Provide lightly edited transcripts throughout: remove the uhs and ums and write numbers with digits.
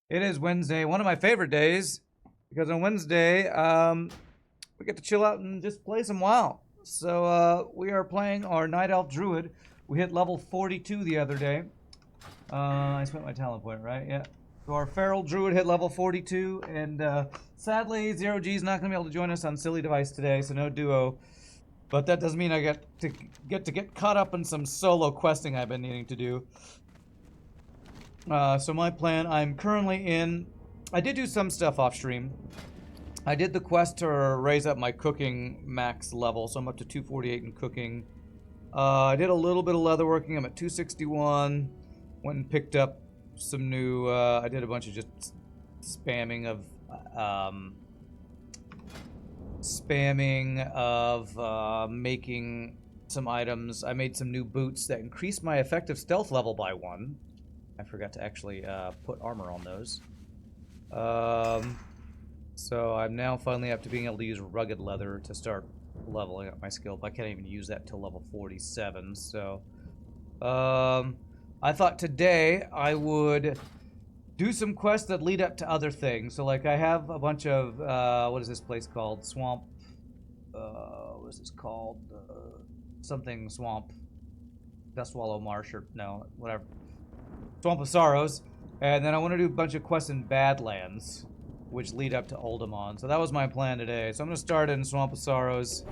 It is Wednesday, one of my favorite days, because on Wednesday, we get to chill out and just play some WoW. So we are playing our Night Elf Druid. We hit level 42 the other day. I spent my talent point, right? Yeah. So our Feral Druid hit level 42, and sadly, Zero G is not going to be able to join us on Silly Device today, so no duo. But that doesn't mean I get caught up in some solo questing I've been needing to do. So my plan, I'm currently in, I did do some stuff off stream. I did the quest to raise up my cooking max level, so I'm up to 248 in cooking. I did a little bit of leatherworking, I'm at 261. Went and picked up some new, I did a bunch of just spamming of making some items. I made some new boots that increased my effective stealth level by 1. I forgot to actually put armor on those. So I'm now finally up to being able to use rugged leather to start leveling up my skill. But I can't even use that till level 47. So I thought today I would do some quests that lead up to other things. So like I have a bunch of what is this place called? Swamp. What is this called? Something Swamp. Dustwallow Marsh or no, whatever. Swamp of Sorrows, and then I want to do a bunch of quests in Badlands, which lead up to Oldemon. So that was my plan today. So I'm going to start in Swamp of Sorrows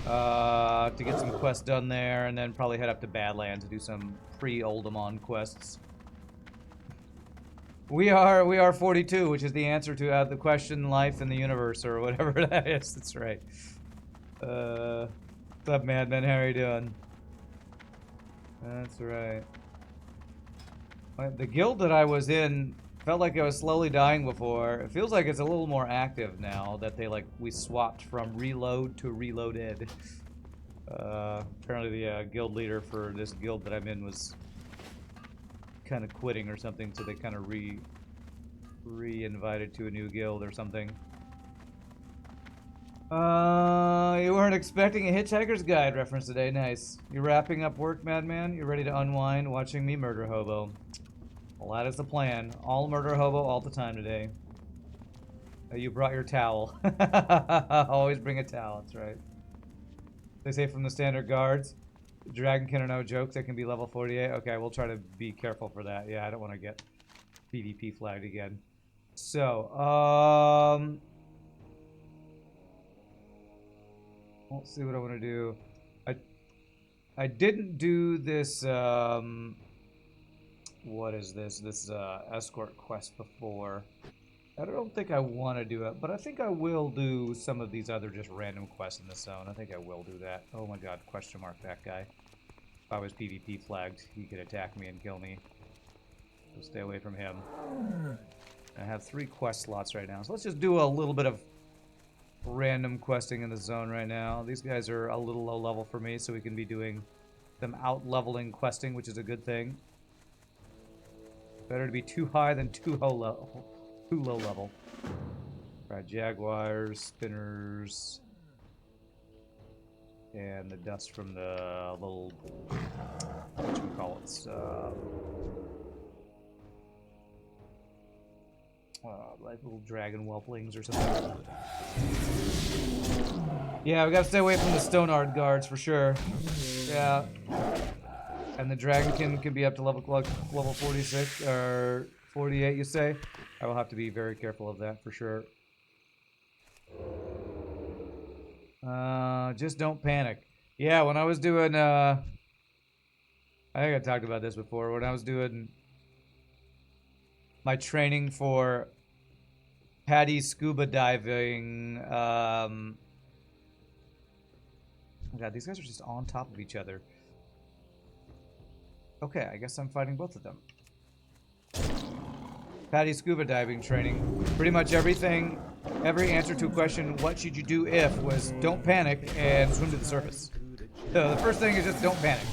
to get some quests done there, and then probably head up to Badlands to do some pre-Oldemon quests. We are 42, which is the answer to the question "Life in the Universe" or whatever that is. That's right. What's up, Madman? How are you doing? That's right. The guild that I was in felt like I was slowly dying before. It feels like it's a little more active now that we swapped from reload to reloaded. Apparently the guild leader for this guild that I'm in was kind of quitting or something, so they kind of re-invited to a new guild or something. You weren't expecting a Hitchhiker's Guide reference today. Nice. You wrapping up work, Madman? You ready to unwind watching me murder hobo? Well, that is the plan. All murder hobo all the time today. You brought your towel. Always bring a towel, that's right. They say from the standard guards, Dragonkin are no joke, they can be level 48. Okay, we'll try to be careful for that. Yeah, I don't want to get PvP flagged again. So, let's see what I want to do. I didn't do this, what is this? This escort quest before. I don't think I want to do it, but I think I will do some of these other just random quests in the zone. I think I will do that. Oh my god, question mark that guy. If I was PvP flagged, he could attack me and kill me. So stay away from him. I have 3 quest slots right now, so let's just do a little bit of random questing in the zone right now. These guys are a little low level for me, so we can be doing them out leveling questing, which is a good thing. Better to be too high than too low level. Alright, jaguars, spinners, and the dust from the little, whatchamacallits, like little dragon whelplings or something. Yeah, we gotta stay away from the Stoneard guards for sure. Yeah. And the Dragonkin can be up to level 46 or 48, you say? I will have to be very careful of that for sure. Just don't panic. Yeah, when I was doing, I think I talked about this before. When I was doing my training for PADI scuba diving, oh god, these guys are just on top of each other. Okay, I guess I'm fighting both of them. PADI scuba diving training. Pretty much everything, every answer to a question, what should you do if, was don't panic and swim to the surface. So the first thing is just don't panic.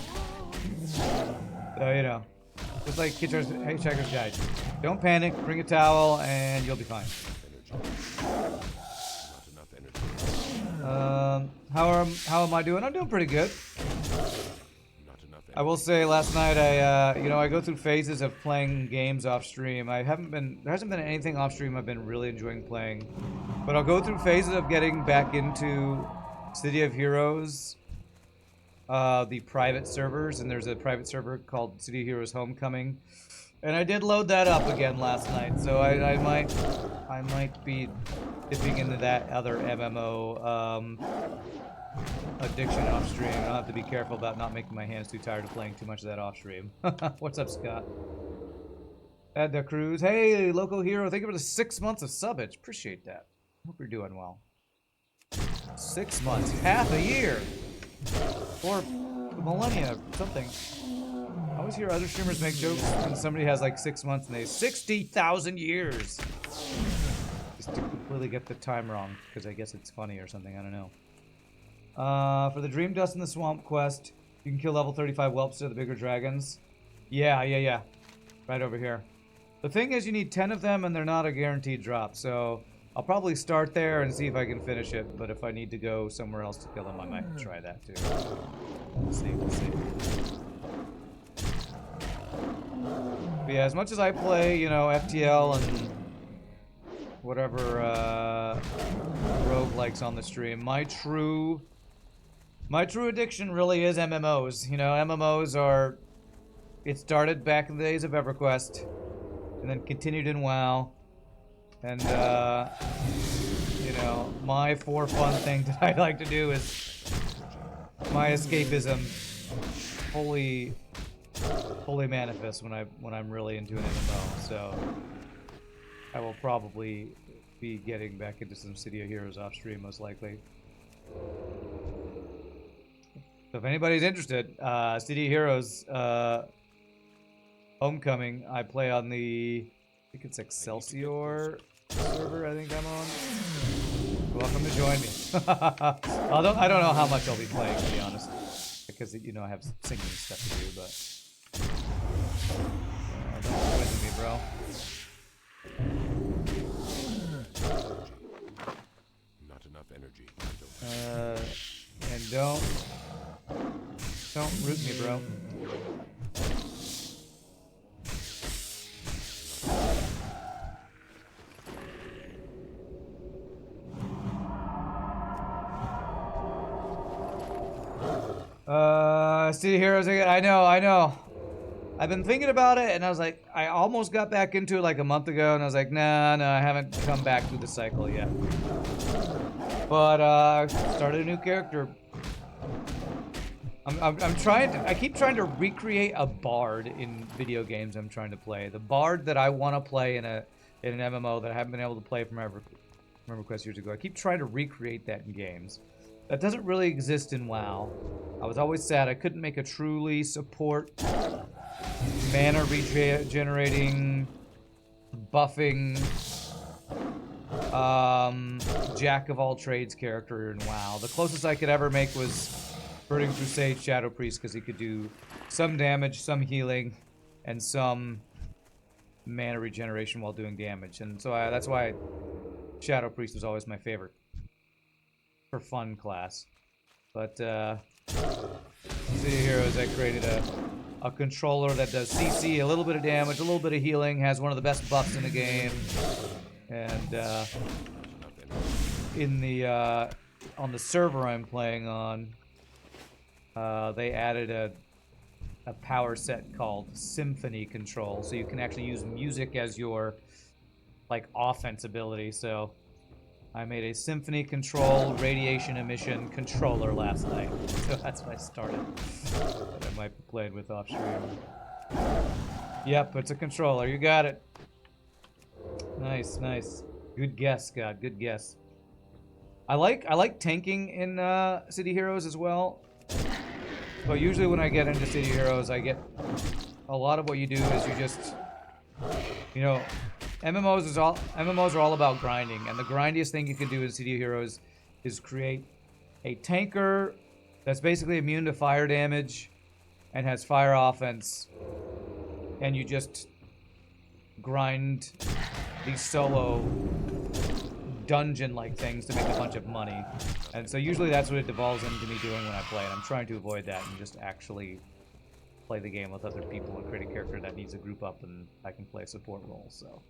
So, you know, just like Hitchhiker's Guide. Don't panic, bring a towel, and you'll be fine. How am I doing? I'm doing pretty good. I will say last night I go through phases of playing games off stream. There hasn't been anything off stream I've been really enjoying playing. But I'll go through phases of getting back into City of Heroes, the private servers, and there's a private server called City of Heroes Homecoming. And I did load that up again last night, so I might be dipping into that other MMO addiction off stream. I'll have to be careful about not making my hands too tired of playing too much of that off stream. What's up, Scott? Add the cruise. Hey, local hero. Thank you for the 6 months of subbage. Appreciate that. Hope you're doing well. 6 months, half a year, or millennia, something. I always hear other streamers make jokes when somebody has like 6 months and they 60,000 years. Just to completely get the time wrong, because I guess it's funny or something. I don't know. For the Dream Dust in the Swamp quest, you can kill level 35 whelps to the bigger dragons. Yeah. Right over here. The thing is, you need 10 of them, and they're not a guaranteed drop, so I'll probably start there and see if I can finish it, but if I need to go somewhere else to kill them, I might try that too. We'll see. But yeah, as much as I play, FTL and whatever roguelikes on the stream, my true addiction really is MMOs. MMOs are... It started back in the days of EverQuest, and then continued in WoW. And, my for fun thing that I like to do is my escapism fully manifests when I'm really into an MMO. So I will probably be getting back into some City of Heroes off stream, most likely. So if anybody's interested, City of Heroes Homecoming, I play on the, I think it's Excelsior server, I think I'm on. Welcome to join me. I don't know how much I'll be playing, to be honest, because I have singing stuff to do, but don't with me, bro. Not enough energy. And don't root me, bro. City Heroes again. I know. I've been thinking about it, and I was like, I almost got back into it like a month ago, and I was like, no, I haven't come back through the cycle yet. But started a new character. I keep trying to recreate a bard in video games I'm trying to play. The bard that I want to play in an MMO that I haven't been able to play from EverQuest years ago. I keep trying to recreate that in games. That doesn't really exist in WoW. I was always sad I couldn't make a truly support, mana regenerating, buffing, jack of all trades character in WoW. The closest I could ever make was Burning Crusade Shadow Priest, because he could do some damage, some healing, and some mana regeneration while doing damage. And so that's why Shadow Priest was always my favorite for fun class. But City of Heroes, I created a controller that does CC, a little bit of damage, a little bit of healing, has one of the best buffs in the game, and on the server I'm playing on, they added a power set called Symphony Control, so you can actually use music as your offense ability. So I made a Symphony Control radiation emission controller last night, so that's what I started. That I might be playing with off stream. Yep, it's a controller. You got it. Nice. Good guess, Scott. Good guess. I like tanking in City Heroes as well. But usually when I get into City Heroes, I get a lot of what you do is you just, MMOs are all about grinding, and the grindiest thing you can do in City Heroes is create a tanker that's basically immune to fire damage and has fire offense, and you just grind these solo dungeon-like things to make a bunch of money. And so usually that's what it devolves into me doing when I play, and I'm trying to avoid that and just actually play the game with other people and create a character that needs a group up, and I can play a support role. So,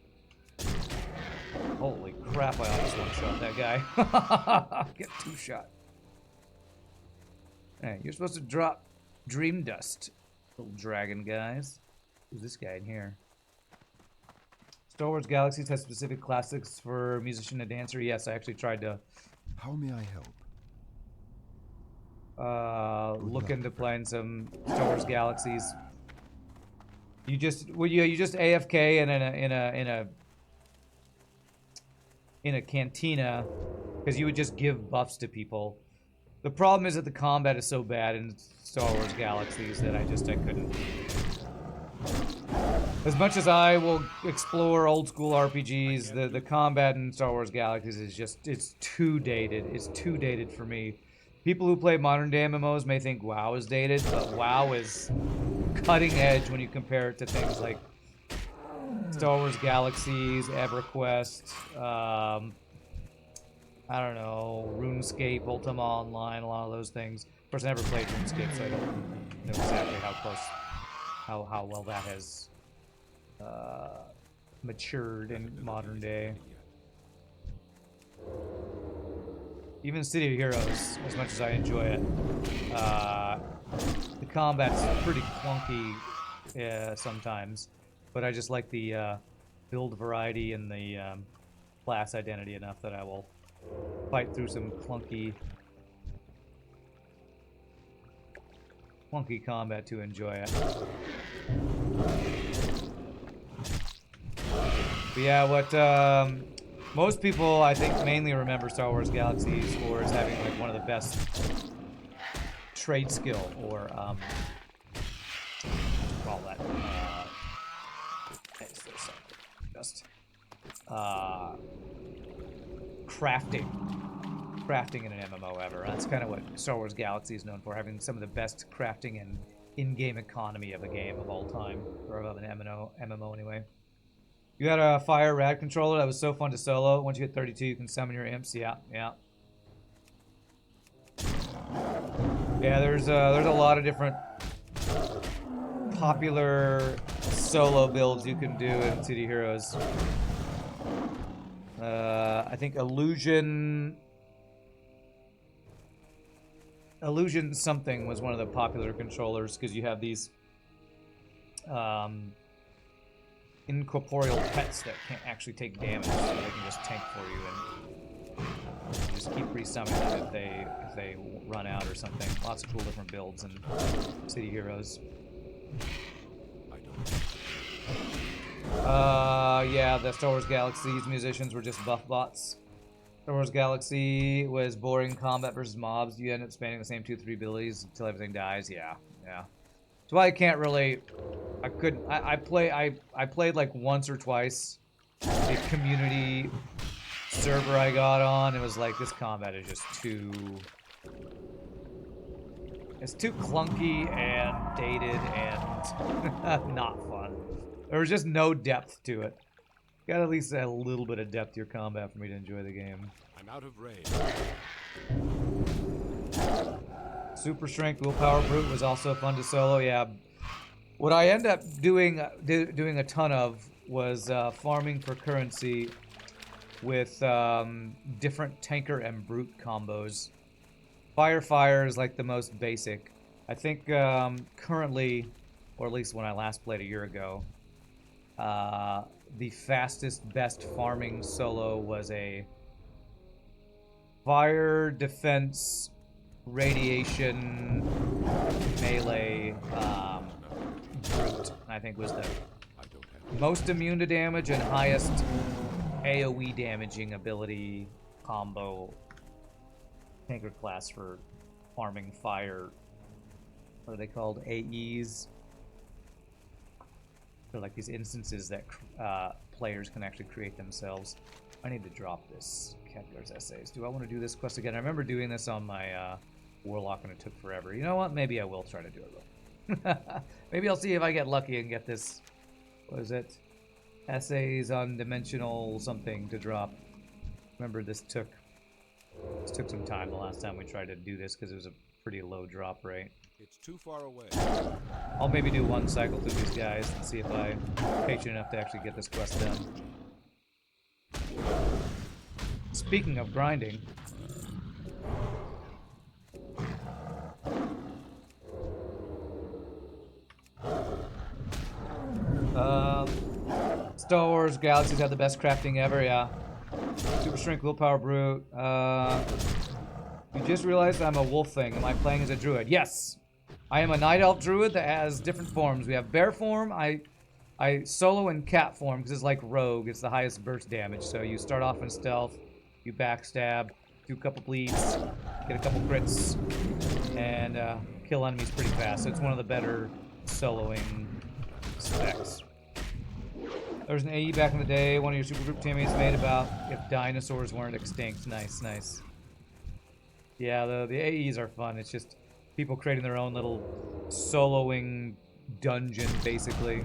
holy crap! I almost one-shot that guy. Get two-shot. Hey, you're supposed to drop dream dust, little dragon guys. Who's this guy in here? Star Wars Galaxies has specific classics for musician and dancer. Yes, I actually tried to How may I help? look into playing some Star Wars Galaxies. You just you just AFK and in a cantina because you would just give buffs to people. The problem is that the combat is so bad in Star Wars Galaxies that I couldn't. As much as I will explore old school RPGs, the combat in Star Wars Galaxies is just, it's too dated. It's too dated for me. People who play modern day MMOs may think WoW is dated, but WoW is cutting edge when you compare it to things like Star Wars Galaxies, EverQuest, I don't know, RuneScape, Ultima Online, a lot of those things. Of course, I never played RuneScape, so I don't know exactly how close, how well that has matured in modern day. Even City of Heroes, as much as I enjoy it, the combat's pretty clunky sometimes, but I just like the build variety and the class identity enough that I will fight through some clunky combat to enjoy it. But yeah, what most people I think mainly remember Star Wars Galaxies for is having like one of the best trade skill or call that just crafting in an MMO ever. That's kind of what Star Wars Galaxy is known for, having some of the best crafting and in-game economy of a game of all time, or of an MMO anyway. You had a fire rad controller that was so fun to solo. Once you hit 32, you can summon your imps. Yeah. Yeah, there's a lot of different popular solo builds you can do in City Heroes. I think Illusion something was one of the popular controllers because you have these incorporeal pets that can't actually take damage, so they can just tank for you and just keep resummoning them if they run out or something. Lots of cool different builds in City Heroes. Yeah, the Star Wars Galaxy's musicians were just buff bots. Star Wars Galaxy was boring combat versus mobs. You end up spamming the same 2-3 abilities until everything dies. Yeah. That's why I can't really. I couldn't. I played like once or twice. The community server I got on, it was like this combat is just too. It's too clunky and dated and not fun. There was just no depth to it. Got at least a little bit of depth to your combat for me to enjoy the game. I'm out of range. Super Strength Willpower Brute was also fun to solo. Yeah. What I end up doing a ton of was farming for currency with different tanker and brute combos. Fire is like the most basic. I think currently, or at least when I last played a year ago, the fastest, best farming solo was a fire, defense, radiation, melee brute, I think was the most immune to damage and highest AoE damaging ability combo tanker class for farming fire. What are they called? AEs? They're like these instances that players can actually create themselves. I need to drop this Khadgar's essays. Do I want to do this quest again? I remember doing this on my Warlock and it took forever. You know what? Maybe I will try to do it though. Maybe I'll see if I get lucky and get this. What is it? Essays on dimensional something to drop. Remember this took some time the last time we tried to do this because it was a pretty low drop rate. It's too far away. I'll maybe do one cycle through these guys and see if I'm patient enough to actually get this quest done. Speaking of grinding, Star Wars Galaxies have the best crafting ever, yeah. Super Strength, Willpower Brute. You just realized I'm a wolf thing. Am I playing as a druid? Yes! I am a Night Elf Druid that has different forms. We have bear form. I solo in cat form because it's like rogue. It's the highest burst damage. So you start off in stealth, you backstab, do a couple bleeds, get a couple crits, and kill enemies pretty fast. So it's one of the better soloing specs. There was an AE back in the day one of your supergroup teammates made about if dinosaurs weren't extinct. Nice, nice. Yeah, the AEs are fun. It's just people creating their own little soloing dungeon, basically.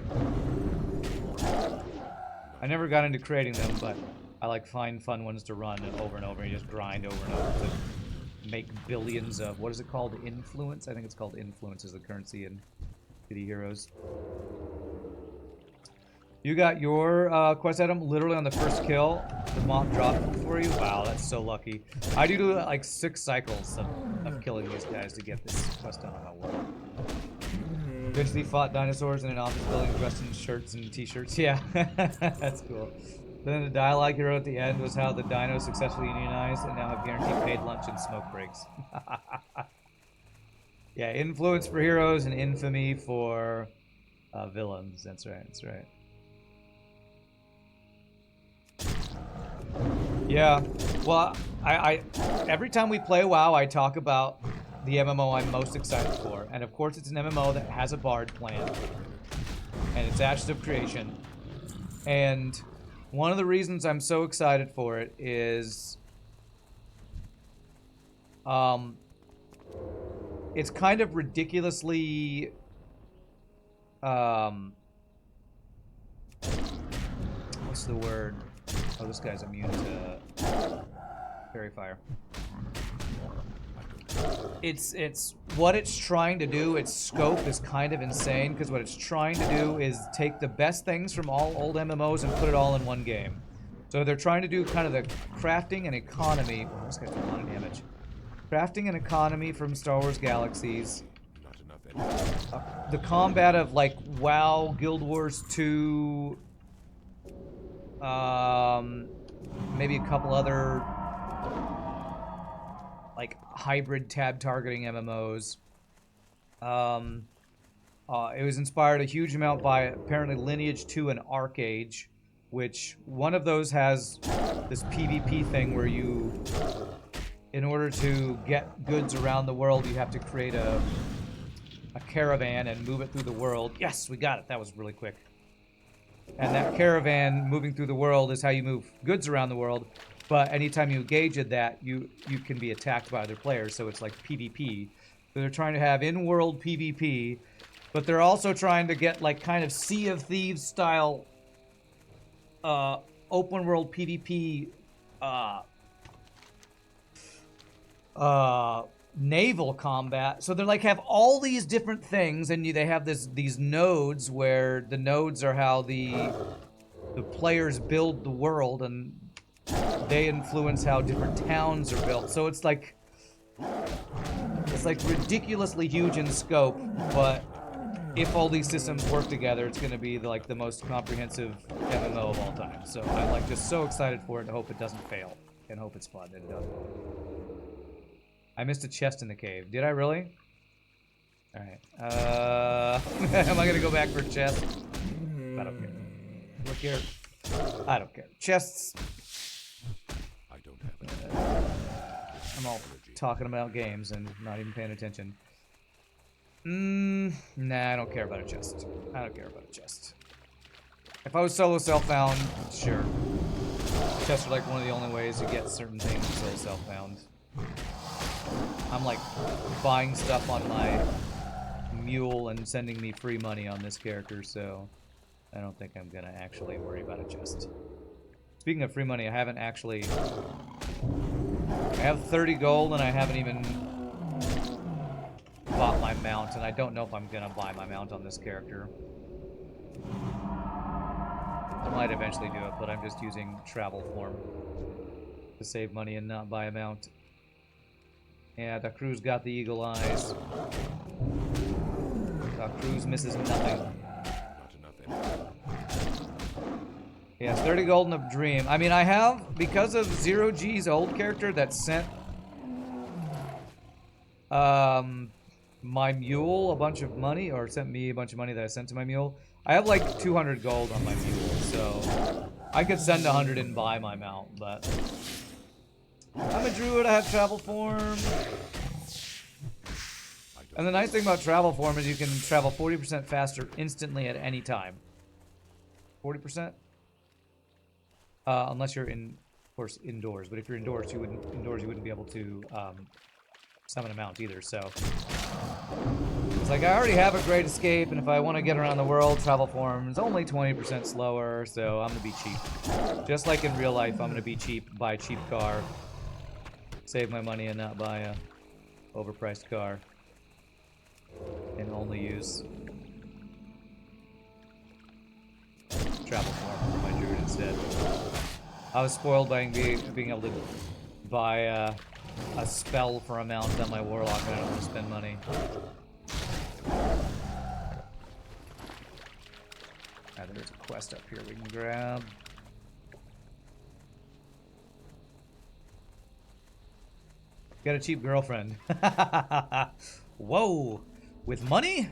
I never got into creating them, but I like find fun ones to run over and over. And you just grind over and over to make billions of, what is it called? Influence? I think it's called influence is the currency in City Heroes. You got your quest item literally on the first kill. The mob dropped for you. Wow, that's so lucky. I do like 6 cycles of killing these guys to get this quest done on my world. Eventually fought dinosaurs in an office building dressed in shirts and t-shirts. Yeah, that's cool. Then the dialogue hero at the end was how the dinos successfully unionized and now have guaranteed paid lunch and smoke breaks. Yeah, influence for heroes and infamy for villains. That's right, that's right. Yeah, well, I every time we play WoW, I talk about the MMO I'm most excited for. And of course, it's an MMO that has a bard plan. And it's Ashes of Creation. And one of the reasons I'm so excited for it is it's kind of ridiculously what's the word? Oh, this guy's immune to fairy fire. It's what it's trying to do. Its scope is kind of insane because what it's trying to do is take the best things from all old MMOs and put it all in one game. So they're trying to do kind of the crafting and economy. Oh, this guy's doing a lot of damage. Crafting and economy from Star Wars Galaxies. The combat of like WoW, Guild Wars 2. Maybe a couple other like hybrid tab targeting MMOs. It was inspired a huge amount by apparently Lineage 2 and Arcade, which one of those has this PvP thing where you, in order to get goods around the world, you have to create a caravan and move it through the world. Yes, we got it. That was really quick. And that caravan moving through the world is how you move goods around the world. But anytime you engage in that, you can be attacked by other players. So it's like PvP. So they're trying to have in-world PvP, but they're also trying to get like kind of Sea of Thieves style open-world PvP naval combat. So they're like have all these different things, and they have these nodes where the nodes are how the players build the world, and they influence how different towns are built. So it's like ridiculously huge in scope, but if all these systems work together, it's going to be like the most comprehensive MMO of all time. So I'm like just so excited for it and hope it doesn't fail and hope it's fun and it doesn't. I missed a chest in the cave. Did I really? Alright. Am I gonna go back for a chest? I don't care. Look here. I don't care. Chests. I don't have I'm all talking about games and not even paying attention. Nah, I don't care about a chest. I don't care about a chest. If I was solo self-found, sure. Chests are like one of the only ways to get certain things solo self-found. I'm like buying stuff on my mule and sending me free money on this character, so I don't think I'm gonna actually worry about a chest. Speaking of free money, I haven't actually... I have 30 gold and I haven't even my mount, and I don't know if I'm gonna buy my mount on this character. I might eventually do it, but I'm just using travel form to save money and not buy a mount. Yeah, Cruz got the eagle eyes. Cruz misses nothing. Not enough. Yes, 30 gold and a dream. I mean, I have, because of Zero G's old character that sent my mule a bunch of money, or sent me a bunch of money that I sent to my mule. I have like 200 gold on my mule, so I could send 100 and buy my mount, but I'm a druid, I have travel form. And the nice thing about travel form is you can travel 40% faster instantly at any time. 40%? Unless you're in, of course, indoors. But if you're indoors, you wouldn't be able to summon a mount either. So it's like I already have a great escape, and if I want to get around the world, travel form is only 20% slower. So I'm gonna be cheap, just like in real life. I'm gonna be cheap, buy a cheap car, save my money, and not buy a overpriced car, and only use travel form for my druid instead. I was spoiled by being able to buy a spell for a mount on my warlock, and I don't want to spend money. There's a quest up here we can grab. Got a cheap girlfriend. Whoa! With money?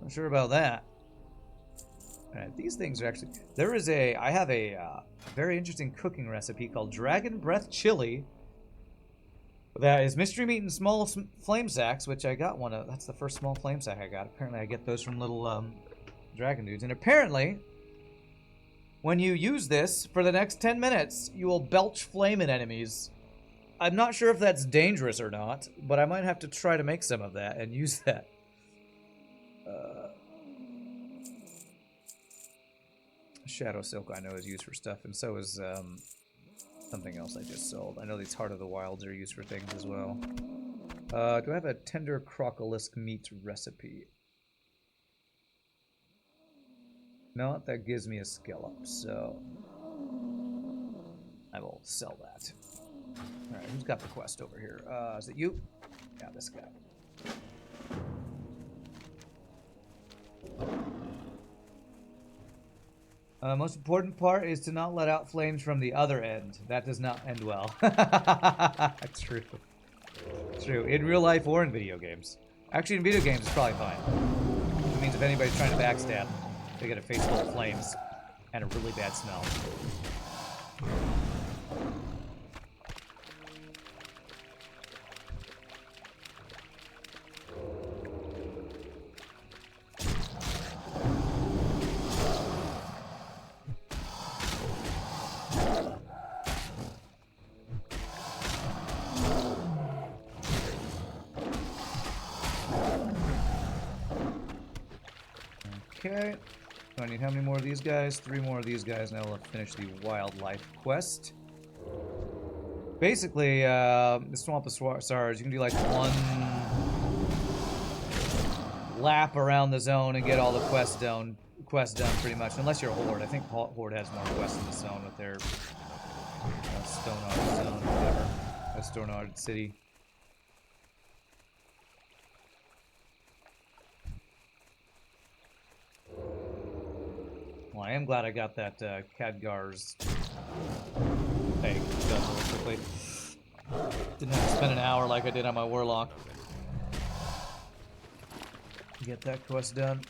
Not sure about that. Alright, these things are actually... I have a very interesting cooking recipe called Dragon Breath Chili. That is mystery meat and small flame sacks, which I got one of. That's the first small flame sack I got. Apparently I get those from little dragon dudes. And apparently, when you use this for the next 10 minutes, you will belch flame at enemies. I'm not sure if that's dangerous or not, but I might have to try to make some of that and use that. Shadow Silk I know is used for stuff, and so is something else I just sold. I know these Heart of the Wilds are used for things as well. Do I have a tender crocolisk meat recipe? No, that gives me a scallop, so I will sell that. Alright, who's got the quest over here? Is it you? Yeah, this guy. Most important part is to not let out flames from the other end. That does not end well. True. True. In real life or in video games. Actually, in video games, it's probably fine. It means if anybody's trying to backstab, they get a face full of flames and a really bad smell. Okay. Do I need how many more of these guys? 3 more of these guys, and I will finish the wildlife quest. Basically, the Swamp of Stars, you can do like 1 lap around the zone and get all the quests done pretty much. Unless you're a Horde. I think Horde has more quests in the zone with their Stonard zone or whatever. Stonard City. Well, I am glad I got that Khadgar's thing done really quickly. Didn't have to spend an hour like I did on my Warlock. Get that quest done.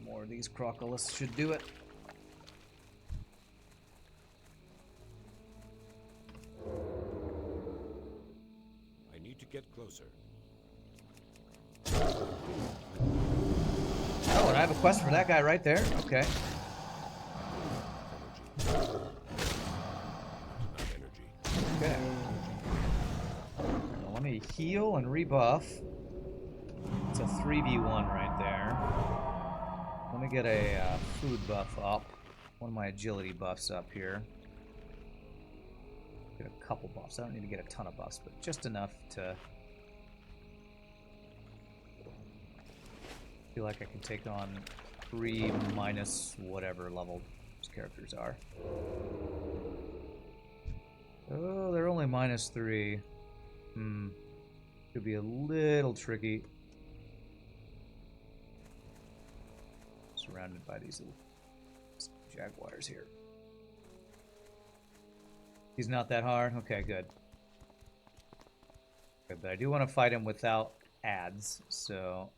More of these Crocolis should do it. I need to get closer. Oh, and I have a quest for that guy right there. Okay. Okay. Well, let me heal and rebuff. It's a 3v1 right there. Let me get a food buff up. One of my agility buffs up here. Get a couple buffs. I don't need to get a ton of buffs, but just enough to feel like I can take on 3 minus whatever level those characters are. Oh, they're only -3. Could be a little tricky. Surrounded by these little jaguars here. He's not that hard? Okay, good. Okay, but I do want to fight him without ads, so...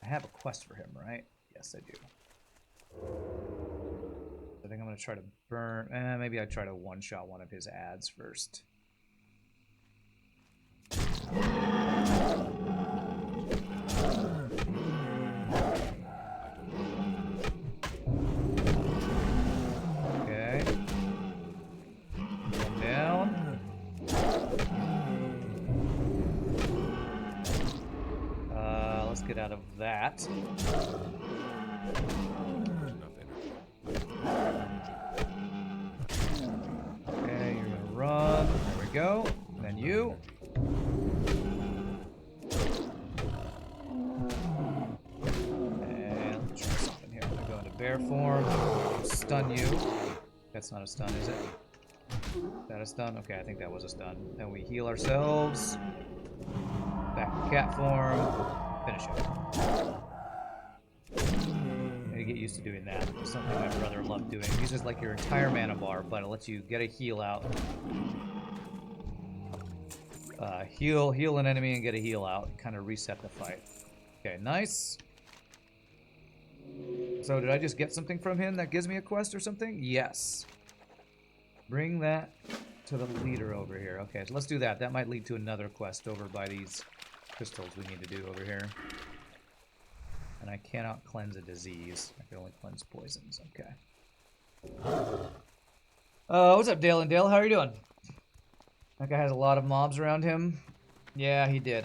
I have a quest for him, right? Yes, I do. I think I'm going to try to burn... maybe I try to one-shot one of his ads first. Okay. Come down. Let's get out of that. Okay, you're gonna run. There we go. And then you. And let's try something here. I'm gonna go into bear form. Stun you. That's not a stun, is it? Is that a stun? Okay, I think that was a stun. Then we heal ourselves. Back to cat form. Finish it. I need to get used to doing that. It's something my brother loved doing. It uses like your entire mana bar, but it lets you get a heal out. Heal an enemy and get a heal out. Kind of reset the fight. Okay, nice. So did I just get something from him that gives me a quest or something? Yes. Bring that to the leader over here. Okay, so let's do that. That might lead to another quest over by these crystals we need to do over here. And I cannot cleanse a disease. I can only cleanse poisons. Okay. What's up, Dale and Dale? How are you doing? That guy has a lot of mobs around him. Yeah, he did.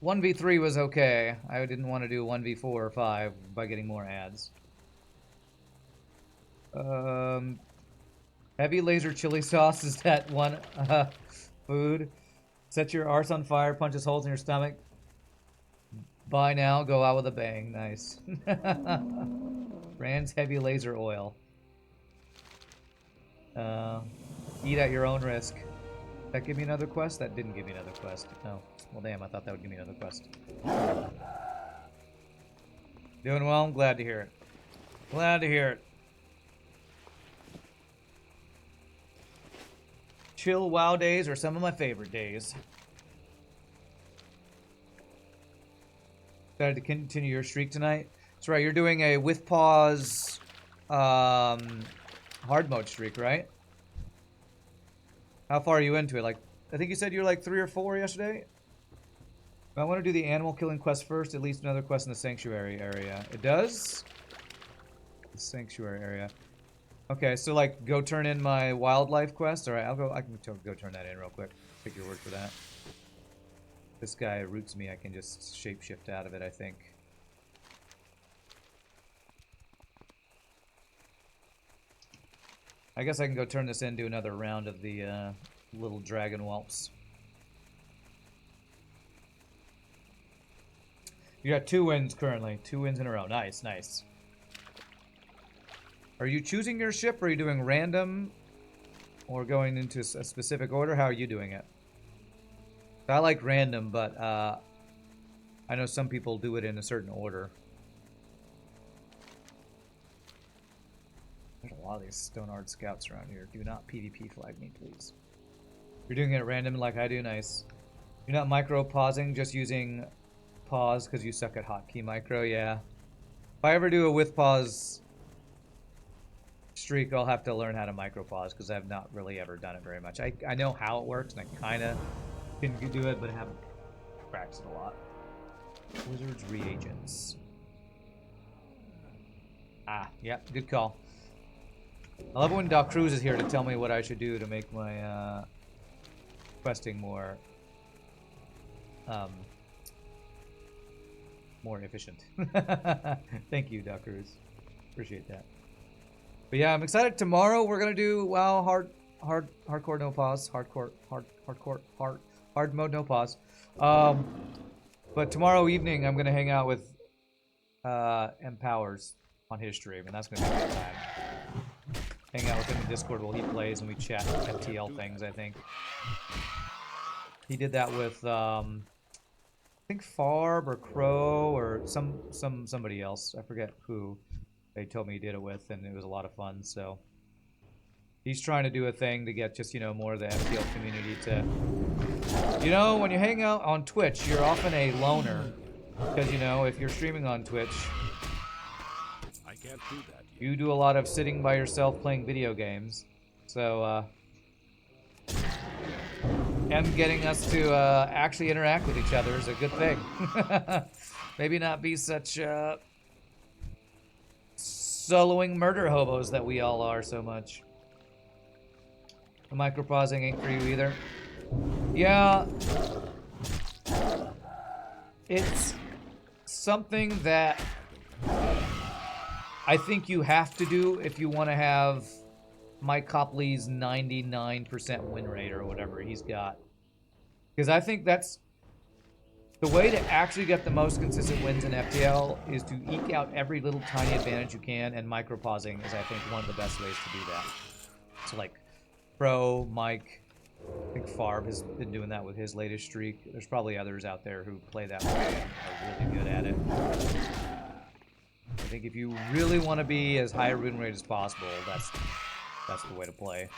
1v3 was okay. I didn't want to do 1v4 or 5 by getting more ads. Heavy laser chili sauce is that one food. Set your arse on fire, punches holes in your stomach. Buy now, go out with a bang. Nice. Rand's heavy laser oil. Eat at your own risk. Did that give me another quest? That didn't give me another quest. No. Well, damn, I thought that would give me another quest. Doing well? I'm glad to hear it. Glad to hear it. Chill WoW days are some of my favorite days. Excited to continue your streak tonight. That's right, you're doing a with pause hard mode streak, right? How far are you into it? Like, I think you said you were like 3 or 4 yesterday? I want to do the animal killing quest first, at least another quest in the sanctuary area. It does? The sanctuary area. Okay, so like go turn in my wildlife quest. Alright, I can go turn that in real quick. Take your word for that. This guy roots me, I can just shapeshift out of it, I think. I guess I can go turn this in, do another round of the little dragon whelps. You got 2 wins currently. 2 wins in a row. Nice, nice. Are you choosing your ship, or are you doing random? Or going into a specific order? How are you doing it? I like random, but I know some people do it in a certain order. There's a lot of these Stoneard scouts around here. Do not PvP flag me, please. You're doing it at random like I do? Nice. You're not micro-pausing, just using pause because you suck at hotkey micro? Yeah. If I ever do a with pause streak, I'll have to learn how to micro-pause because I've not really ever done it very much. I know how it works, and I kind of can do it, but I haven't practiced it a lot. Wizards reagents. Ah, yeah, good call. I love it when Doc Cruz is here to tell me what I should do to make my questing more efficient. Thank you, Doc Cruz. Appreciate that. But yeah, I'm excited. Tomorrow we're gonna do WoW hardcore no pause, hardcore Hard mode, no pause. But tomorrow evening, I'm going to hang out with Empowers on his stream, and that's going to be a good time. Hang out with him in Discord while he plays, and we chat FTL things, I think. He did that with, I think Farb or Crow or somebody else. I forget who they told me he did it with, and it was a lot of fun, so... He's trying to do a thing to get just, you know, more of the FTL community to... You know, when you hang out on Twitch, you're often a loner. Because, you know, if you're streaming on Twitch... I can't do that yet. You do a lot of sitting by yourself playing video games. So, and getting us to actually interact with each other is a good thing. Maybe not be such soloing murder hobos that we all are so much. The micropausing ain't for you either. Yeah. It's something that I think you have to do if you want to have Mike Copley's 99% win rate or whatever he's got. Because I think that's the way to actually get the most consistent wins in FTL is to eke out every little tiny advantage you can, and micropausing is, I think, one of the best ways to do that. So, like, Pro, Mike, I think Farb has been doing that with his latest streak. There's probably others out there who play that way and are really good at it. I think if you really want to be as high a win rate as possible, that's the way to play.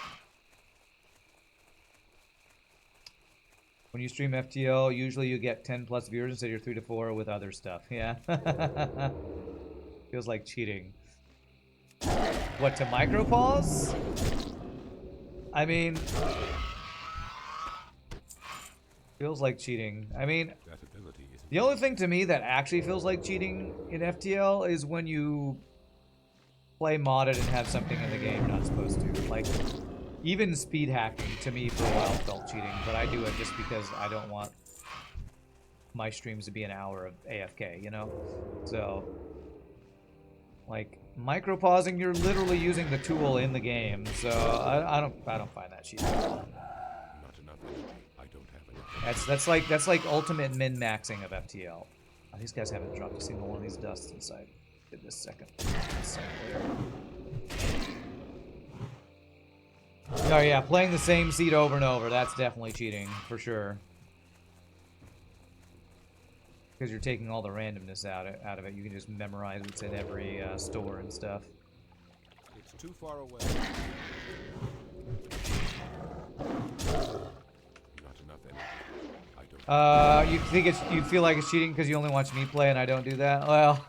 When you stream FTL, usually you get 10 plus viewers instead of your 3 to 4 with other stuff. Yeah. Feels like cheating. What, to micropause? I mean, feels like cheating. I mean, the only thing to me that actually feels like cheating in FTL is when you play modded and have something in the game you're not supposed to. Like, even speed hacking to me for a while felt cheating, but I do it just because I don't want my streams to be an hour of AFK, you know? So, like, micropausing, you're literally using the tool in the game, so I don't find that cheating. Not enough energy. I don't have enough. That's like ultimate min-maxing of FTL. Oh, these guys haven't dropped a single one of these dusts inside. Did this second layer. Oh yeah, playing the same seed over and over, that's definitely cheating, for sure. Because you're taking all the randomness out of it. You can just memorize what's in every store and stuff. It's too far away. Not enough energy. I don't. You feel like it's cheating because you only watch me play and I don't do that? Well,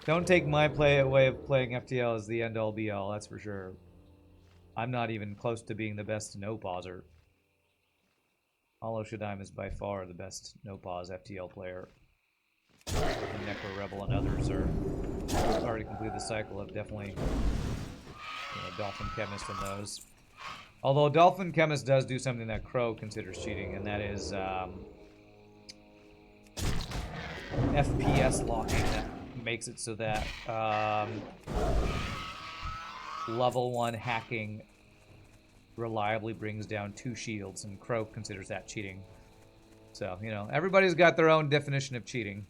don't take my way of playing FTL as the end-all be-all, that's for sure. I'm not even close to being the best no-pauser. Hollow Shadime is by far the best no-pause FTL player. And Necro Rebel and others are already completed the cycle of definitely Dolphin Chemist and those. Although Dolphin Chemist does do something that Crow considers cheating, and that is FPS locking that makes it so that level 1 hacking reliably brings down 2 shields, and Crow considers that cheating. So, you know, everybody's got their own definition of cheating.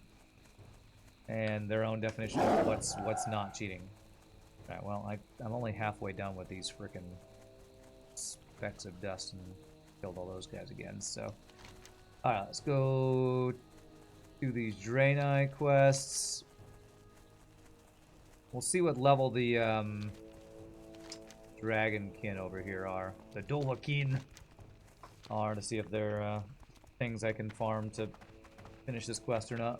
And their own definition of what's not cheating. Alright, well, I'm only halfway done with these frickin' specks of dust and killed all those guys again, so... Alright, let's go do these Draenei quests. We'll see what level the, Dragonkin over here are. The Dolakin are, to see if they're things I can farm to finish this quest or not.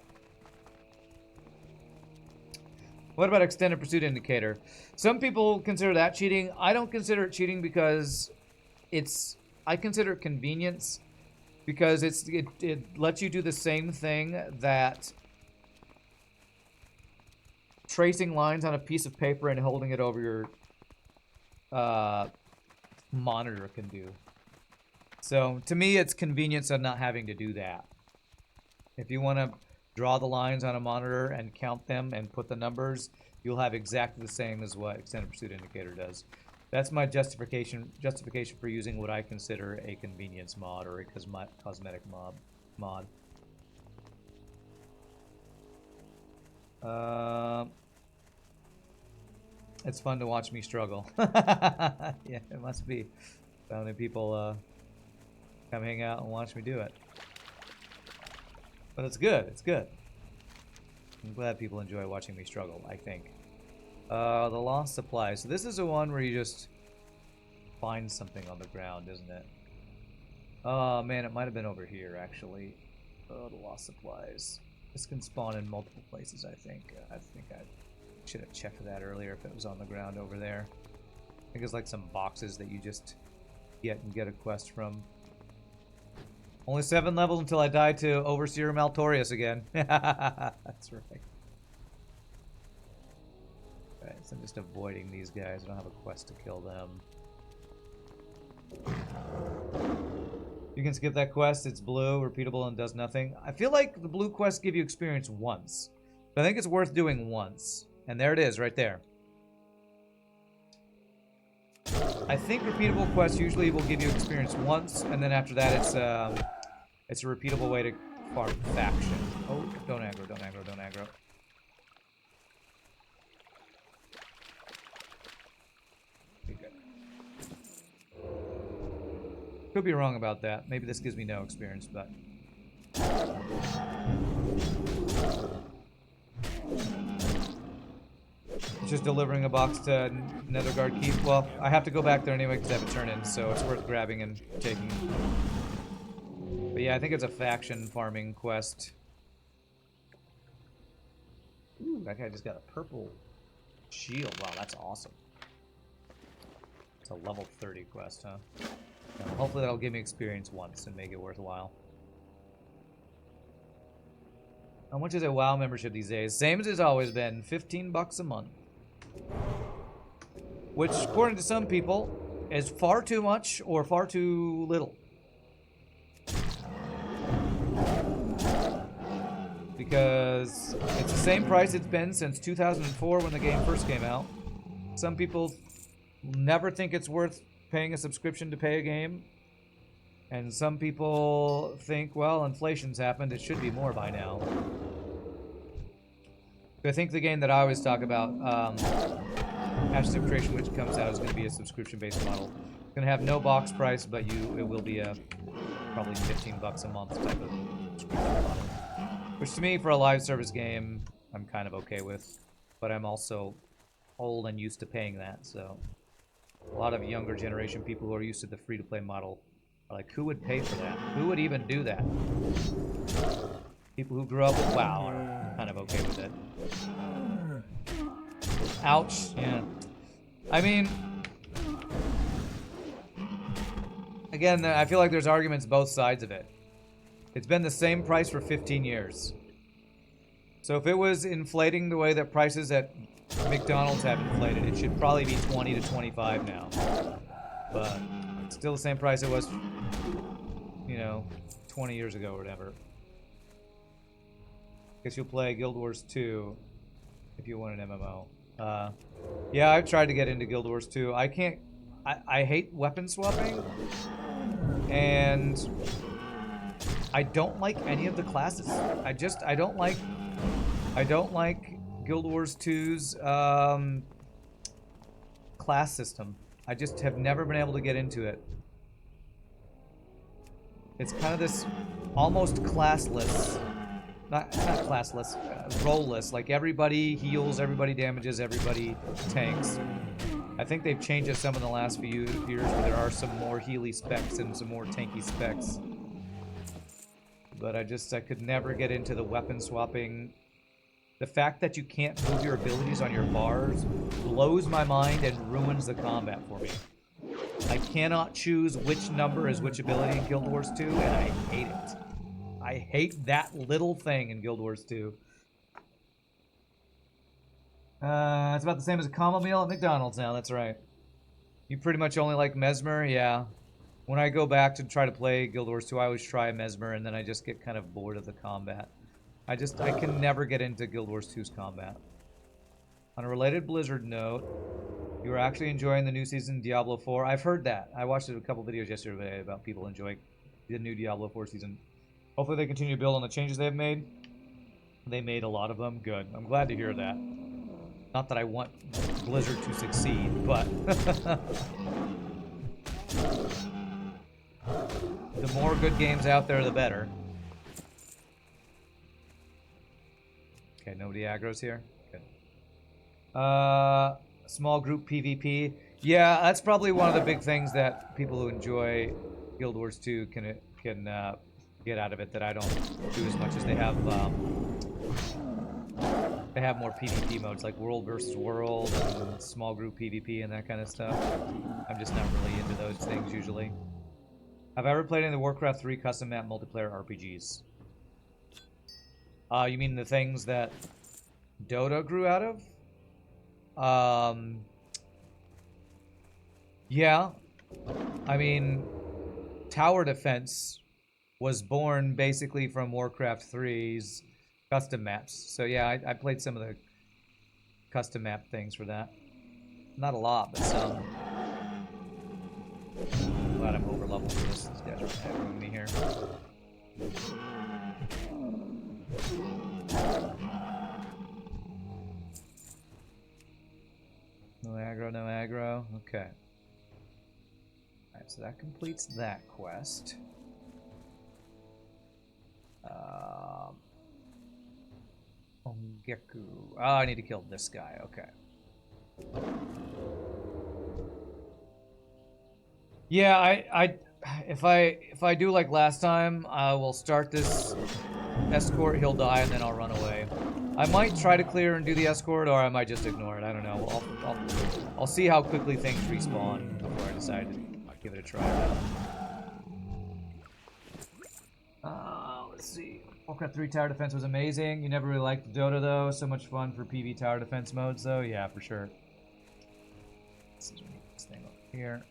What about Extended Pursuit Indicator? Some people consider that cheating. I don't consider it cheating because I consider it convenience, because it lets you do the same thing that tracing lines on a piece of paper and holding it over your monitor can do. So to me, it's convenience of not having to do that. If you want to draw the lines on a monitor and count them and put the numbers, you'll have exactly the same as what Extended Pursuit Indicator does. That's my justification for using what I consider a convenience mod or a cosmetic mod. It's fun to watch me struggle. Yeah, it must be. So many people come hang out and watch me do it. But it's good. It's good. I'm glad people enjoy watching me struggle, I think. The lost supplies. So this is the one where you just find something on the ground, isn't it? Oh man, it might have been over here actually. Oh, the lost supplies. This can spawn in multiple places, I think. I should have checked that earlier if it was on the ground over there. I think it's like some boxes that you just get a quest from. Only 7 levels until I die to Overseer Maltorius again. That's right. Alright, so I'm just avoiding these guys. I don't have a quest to kill them. You can skip that quest. It's blue, repeatable, and does nothing. I feel like the blue quests give you experience once. But I think it's worth doing once. And there it is, right there. I think repeatable quests usually will give you experience once, and then after that it's a repeatable way to farm faction. Oh, don't aggro, don't aggro, don't aggro. Could be wrong about that. Maybe this gives me no experience, but... Just delivering a box to Netherguard Keep. Well, I have to go back there anyway because I have a turn-in, so it's worth grabbing and taking. But yeah, I think it's a faction farming quest. Ooh, that guy just got a purple shield. Wow, that's awesome. It's a level 30 quest, huh? Hopefully that'll give me experience once and make it worthwhile. How much is a WoW membership these days? Same as it's always been, 15 bucks a month. Which, according to some people, is far too much or far too little. Because it's the same price it's been since 2004 when the game first came out. Some people never think it's worth paying a subscription to pay a game. And some people think, well, inflation's happened, it should be more by now. I think the game that I always talk about, Ashes of Creation, which comes out, is going to be a subscription-based model. It's going to have no box price, but it will be a probably 15 bucks a month type of subscription model. Which to me, for a live service game, I'm kind of okay with. But I'm also old and used to paying that, so... A lot of younger generation people who are used to the free-to-play model are like, who would pay for that? Who would even do that? People who grew up with WoW are kind of okay with it. Ouch. Yeah. I mean... Again, I feel like there's arguments both sides of it. It's been the same price for 15 years. So if it was inflating the way that prices at McDonald's have inflated, it should probably be 20 to 25 now. But it's still the same price it was, you know, 20 years ago or whatever. Guess you'll play Guild Wars 2 if you want an MMO. Yeah, I've tried to get into Guild Wars 2. I can't... I hate weapon swapping. And... I don't like any of the classes. I don't like Guild Wars 2's class system. I just have never been able to get into it. It's kind of this almost classless, not classless, role-less. Like everybody heals, everybody damages, everybody tanks. I think they've changed it some in the last few years where there are some more healy specs and some more tanky specs. But I could never get into the weapon swapping. The fact that you can't move your abilities on your bars blows my mind and ruins the combat for me. I cannot choose which number is which ability in Guild Wars 2, and I hate it. I hate that little thing in Guild Wars 2. It's about the same as a combo meal at McDonald's now, that's right. You pretty much only like Mesmer? Yeah. When I go back to try to play Guild Wars 2, I always try Mesmer, and then I just get kind of bored of the combat. I can never get into Guild Wars 2's combat. On a related Blizzard note, You were actually enjoying the new season Diablo 4. I've heard that. I watched a couple videos yesterday about people enjoying the new Diablo 4 season. Hopefully they continue to build on the changes they've made. They made a lot of them. Good. I'm glad to hear that. Not that I want Blizzard to succeed, but the more good games out there, the better. Okay, nobody aggro's here. Good. Small group PvP. Yeah, that's probably one of the big things that people who enjoy Guild Wars 2 can get out of it that I don't do as much as they have. They have more PvP modes like World versus World and small group PvP and that kind of stuff. I'm just not really into those things usually. Have I ever played any of the Warcraft 3 custom map multiplayer RPGs? You mean the things that Dota grew out of? Yeah. I mean, tower defense was born basically from Warcraft 3's custom maps. So yeah, I played some of the custom map things for that. Not a lot, but some. Glad I'm over leveled for this. These guys are aggroing me here. No aggro, no aggro. Okay. Alright, so that completes that quest. Ongeku. Oh, I need to kill this guy. Okay. Yeah, if I do like last time, I will start this escort. He'll die, and then I'll run away. I might try to clear and do the escort, or I might just ignore it. I don't know. I'll see how quickly things respawn before I decide to give it a try. Let's see. Warcraft 3 tower defense was amazing. You never really liked Dota though. So much fun for PV tower defense modes though. Yeah, for sure. This thing over here.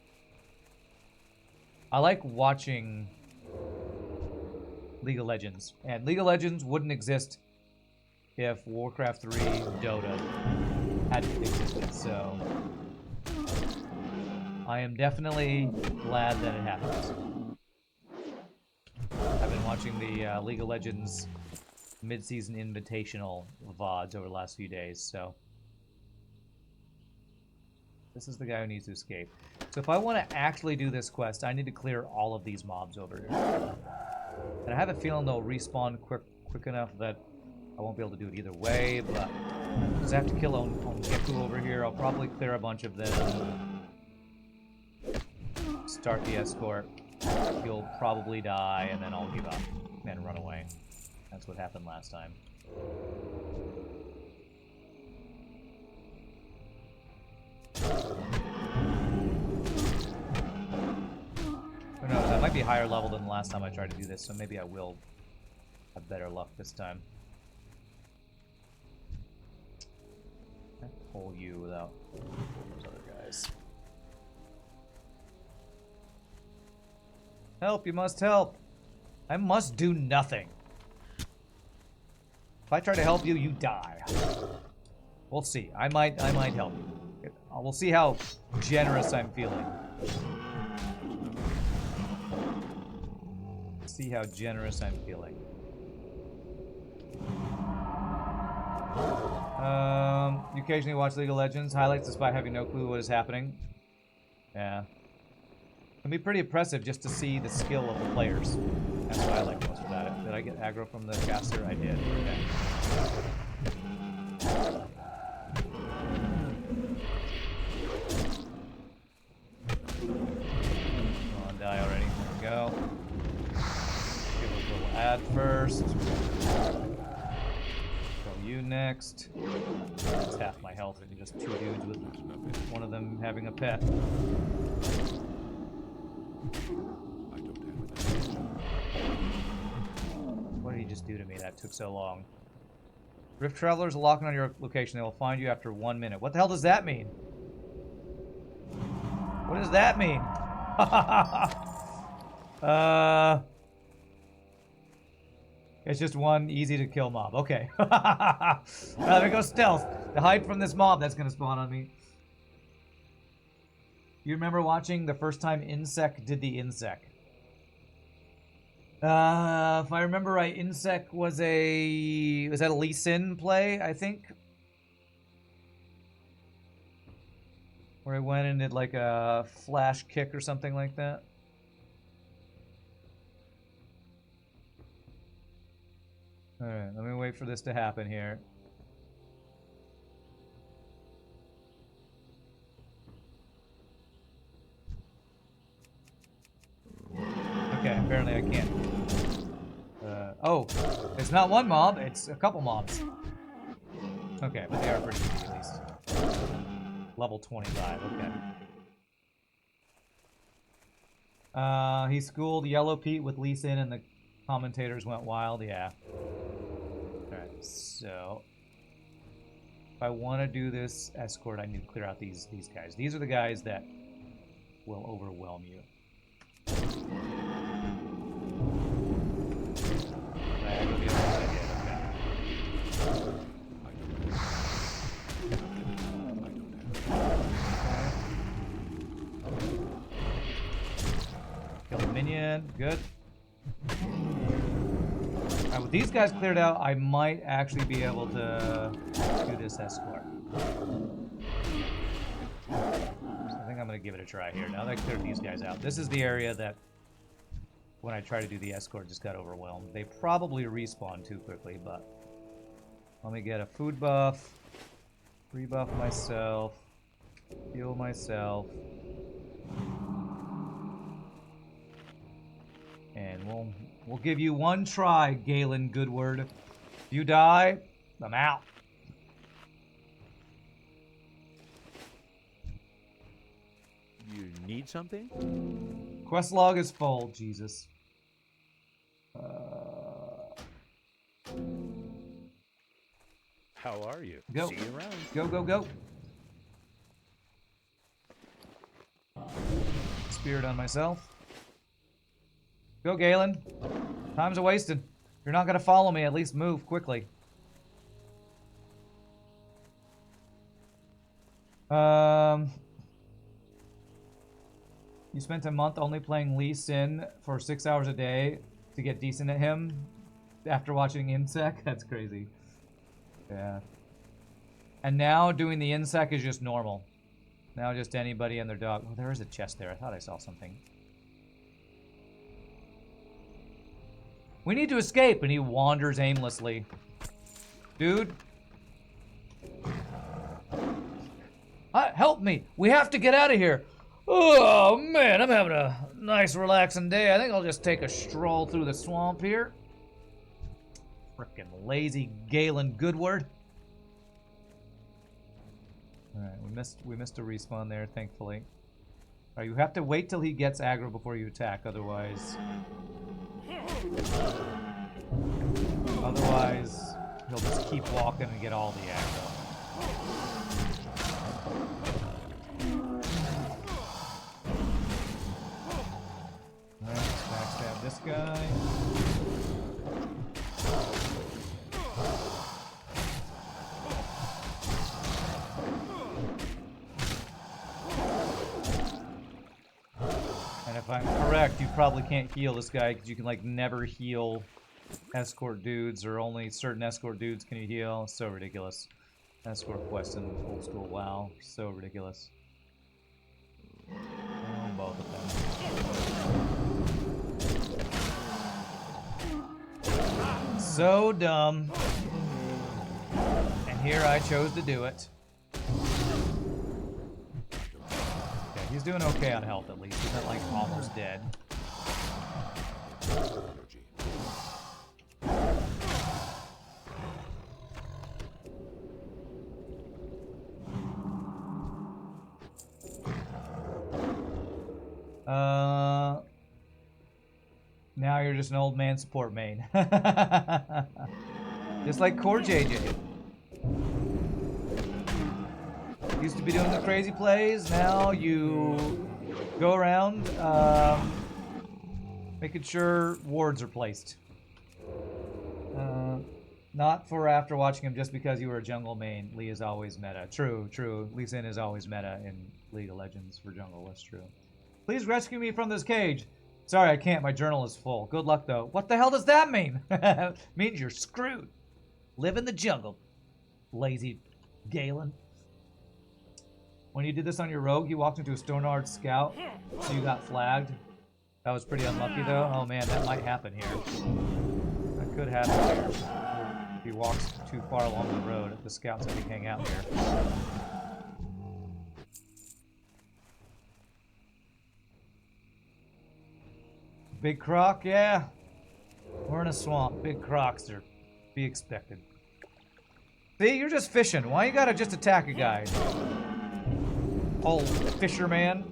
I like watching League of Legends, and League of Legends wouldn't exist if Warcraft 3 Dota hadn't existed, so I am definitely glad that it happened. I've been watching the League of Legends mid-season invitational VODs over the last few days, so this is the guy who needs to escape. So if I want to actually do this quest, I need to clear all of these mobs over here. And I have a feeling they'll respawn quick enough that I won't be able to do it either way, but because I have to kill Ongeku over here, I'll probably clear a bunch of them. Start the escort. He'll probably die, and then I'll give up and run away. That's what happened last time. Who knows? I might be higher level than the last time I tried to do this, so maybe I will have better luck this time. I pull you without those other guys. Help! You must help! I must do nothing. If I try to help you, you die. We'll see. I might help you. We'll see how generous I'm feeling. See how generous I'm feeling. You occasionally watch League of Legends highlights despite having no clue what is happening. Yeah. It can be pretty impressive just to see the skill of the players. That's what I like most about it. Did I get aggro from the caster? I did. Okay. Come on, die already. There we go. Give a little ad first. Go you next. That's half my health and just two dudes with one of them having a pet. What did he just do to me? That took so long. Rift Travelers are locking on your location. They will find you after 1 minute. What the hell does that mean? What does that mean? It's just one easy to kill mob. Okay. Let me go stealth to hide from this mob that's gonna spawn on me. You remember watching the first time Insec did the Insec? If I remember right, Insec was that a Lee Sin play, I think? Where he went and did like a flash kick or something like that. Alright, let me wait for this to happen here. Okay, apparently I can't. Oh, it's not one mob, it's a couple mobs. Okay, but they are pretty easy at least. Level 25, okay. He schooled Yellow Pete with Lee Sin and the commentators went wild, yeah. Alright, so... If I want to do this escort, I need to clear out these guys. These are the guys that will overwhelm you. Kill the minion, good. Alright, with these guys cleared out, I might actually be able to do this escort. So I think I'm going to give it a try here. Now that I cleared these guys out. This is the area that, when I try to do the escort, just got overwhelmed. They probably respawn too quickly, but... Let me get a food buff. Rebuff myself. Heal myself. And we'll give you one try, Galen Goodward. If you die, I'm out. You need something? Quest log is full, Jesus. How are you? Go. See you around. Go, go, go. Spirit on myself. Go, Galen. Time's a wasted. If you're not going to follow me, at least move quickly. You spent a month only playing Lee Sin for 6 hours a day to get decent at him after watching Insec? That's crazy. Yeah. And now doing the Insec is just normal. Now just anybody and their dog. Oh, there is a chest there. I thought I saw something. We need to escape, and he wanders aimlessly. Dude. Help me. We have to get out of here. Oh, man, I'm having a nice, relaxing day. I think I'll just take a stroll through the swamp here. Frickin' lazy Galen Goodward. Alright, we missed a respawn there, thankfully. Alright, you have to wait till he gets aggro before you attack, otherwise... Otherwise, he'll just keep walking and get all the aggro. Alright, let's backstab this guy. And if I'm correct, you probably can't heal this guy because you can like never heal escort dudes, or only certain escort dudes can you heal. It's so ridiculous. Escort quest in old school WoW. So ridiculous. Oh, both of them. So dumb. And here I chose to do it. Okay, he's doing okay on health at least. He's not like almost dead. Now you're just an old man support main. Just like Core JJ. Used to be doing the crazy plays, now you go around making sure wards are placed. Not for after watching him just because you were a jungle main. Lee is always meta. True, true. Lee Sin is always meta in League of Legends for jungle. That's true. Please rescue me from this cage. Sorry, I can't. My journal is full. Good luck, though. What the hell does that mean? Means you're screwed. Live in the jungle, lazy Galen. When you did this on your rogue, you walked into a Stonard scout, so you got flagged. That was pretty unlucky, though. Oh, man, that might happen here. That could happen here. If he walks too far along the road, the scouts I think hang out here. Big croc, yeah. We're in a swamp. Big crocs are be expected. See, you're just fishing. Why you gotta just attack a guy? Old fisherman.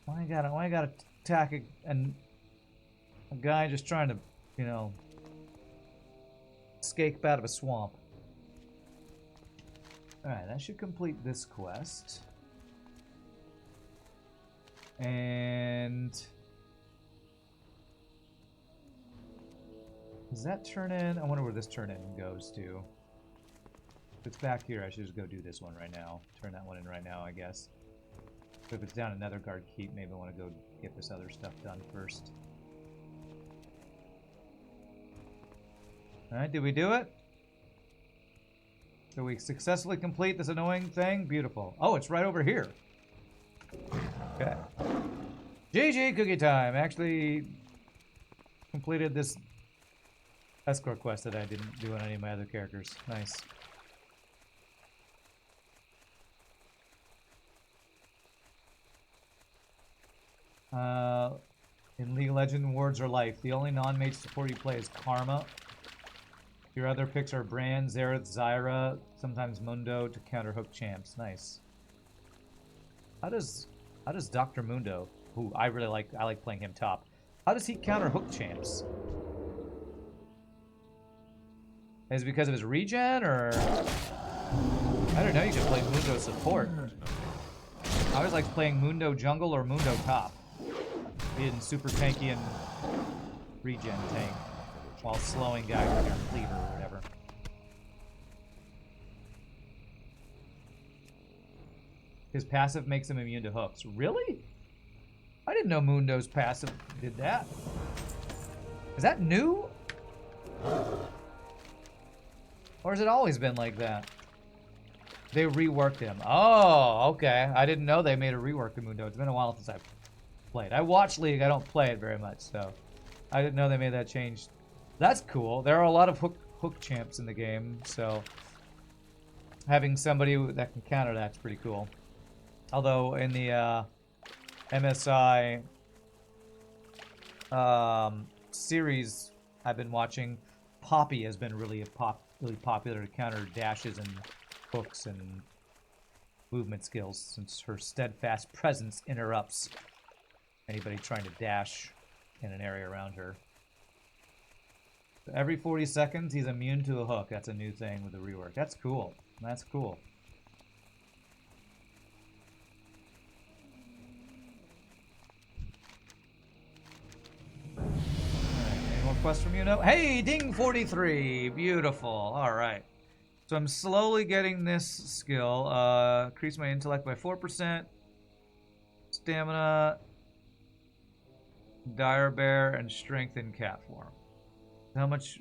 Why you gotta attack a guy just trying to, you know, escape out of a swamp? Alright, that should complete this quest. And does that turn in? I wonder where this turn in goes to. If it's back here, I should just go do this one right now. Turn that one in right now, I guess. So if it's down another guard keep, maybe I want to go get this other stuff done first. Alright, did we do it? Did we successfully complete this annoying thing? Beautiful. Oh, it's right over here. Okay. GG cookie time. Actually completed this escort quest that I didn't do on any of my other characters. Nice. In League of Legends, wards are life. The only non-mage support you play is Karma. Your other picks are Brand, Xerath, Zyra, sometimes Mundo to counter hook champs. Nice. How does Dr. Mundo, who I really like, I like playing him top. How does he counter hook champs? Is it because of his regen, or I don't know? You can play Mundo support. I always like playing Mundo jungle or Mundo top. Being super tanky and regen tank while slowing guys with your cleaver or whatever. His passive makes him immune to hooks. Really? I didn't know Mundo's passive did that. Is that new? Or has it always been like that? They reworked him. Oh, okay. I didn't know they made a rework to Mundo. It's been a while since I've played. I watch League. I don't play it very much, so I didn't know they made that change. That's cool. There are a lot of hook champs in the game, so having somebody that can counter that's pretty cool. Although in the MSI series I've been watching, Poppy has been really popular to counter dashes and hooks and movement skills, since her steadfast presence interrupts anybody trying to dash in an area around her. So every 40 seconds, he's immune to a hook. That's a new thing with the rework. That's cool. That's cool. Any more quests from you? No? Hey, Ding43. Beautiful. All right. So I'm slowly getting this skill. Increase my intellect by 4%. Stamina, Dire Bear, and strength in cat form. How much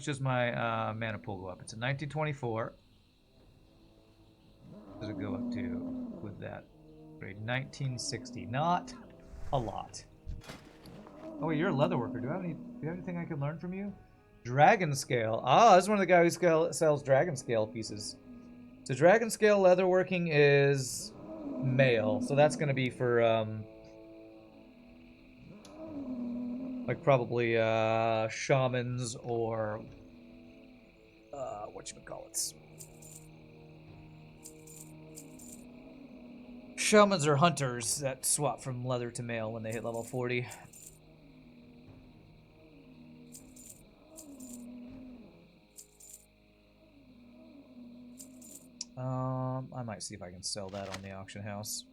does my mana pool go up? It's a 1924. What does it go up to with that grade? 1960. Not a lot. Oh wait, you're a leatherworker. Do you have anything I can learn from you? Dragon scale. Ah, this is one of the guys who sells dragon scale pieces. So dragon scale leatherworking is male, so that's gonna be for like probably shamans or whatchamacallits. Shamans or hunters that swap from leather to male when they hit level 40. I might see if I can sell that on the auction house.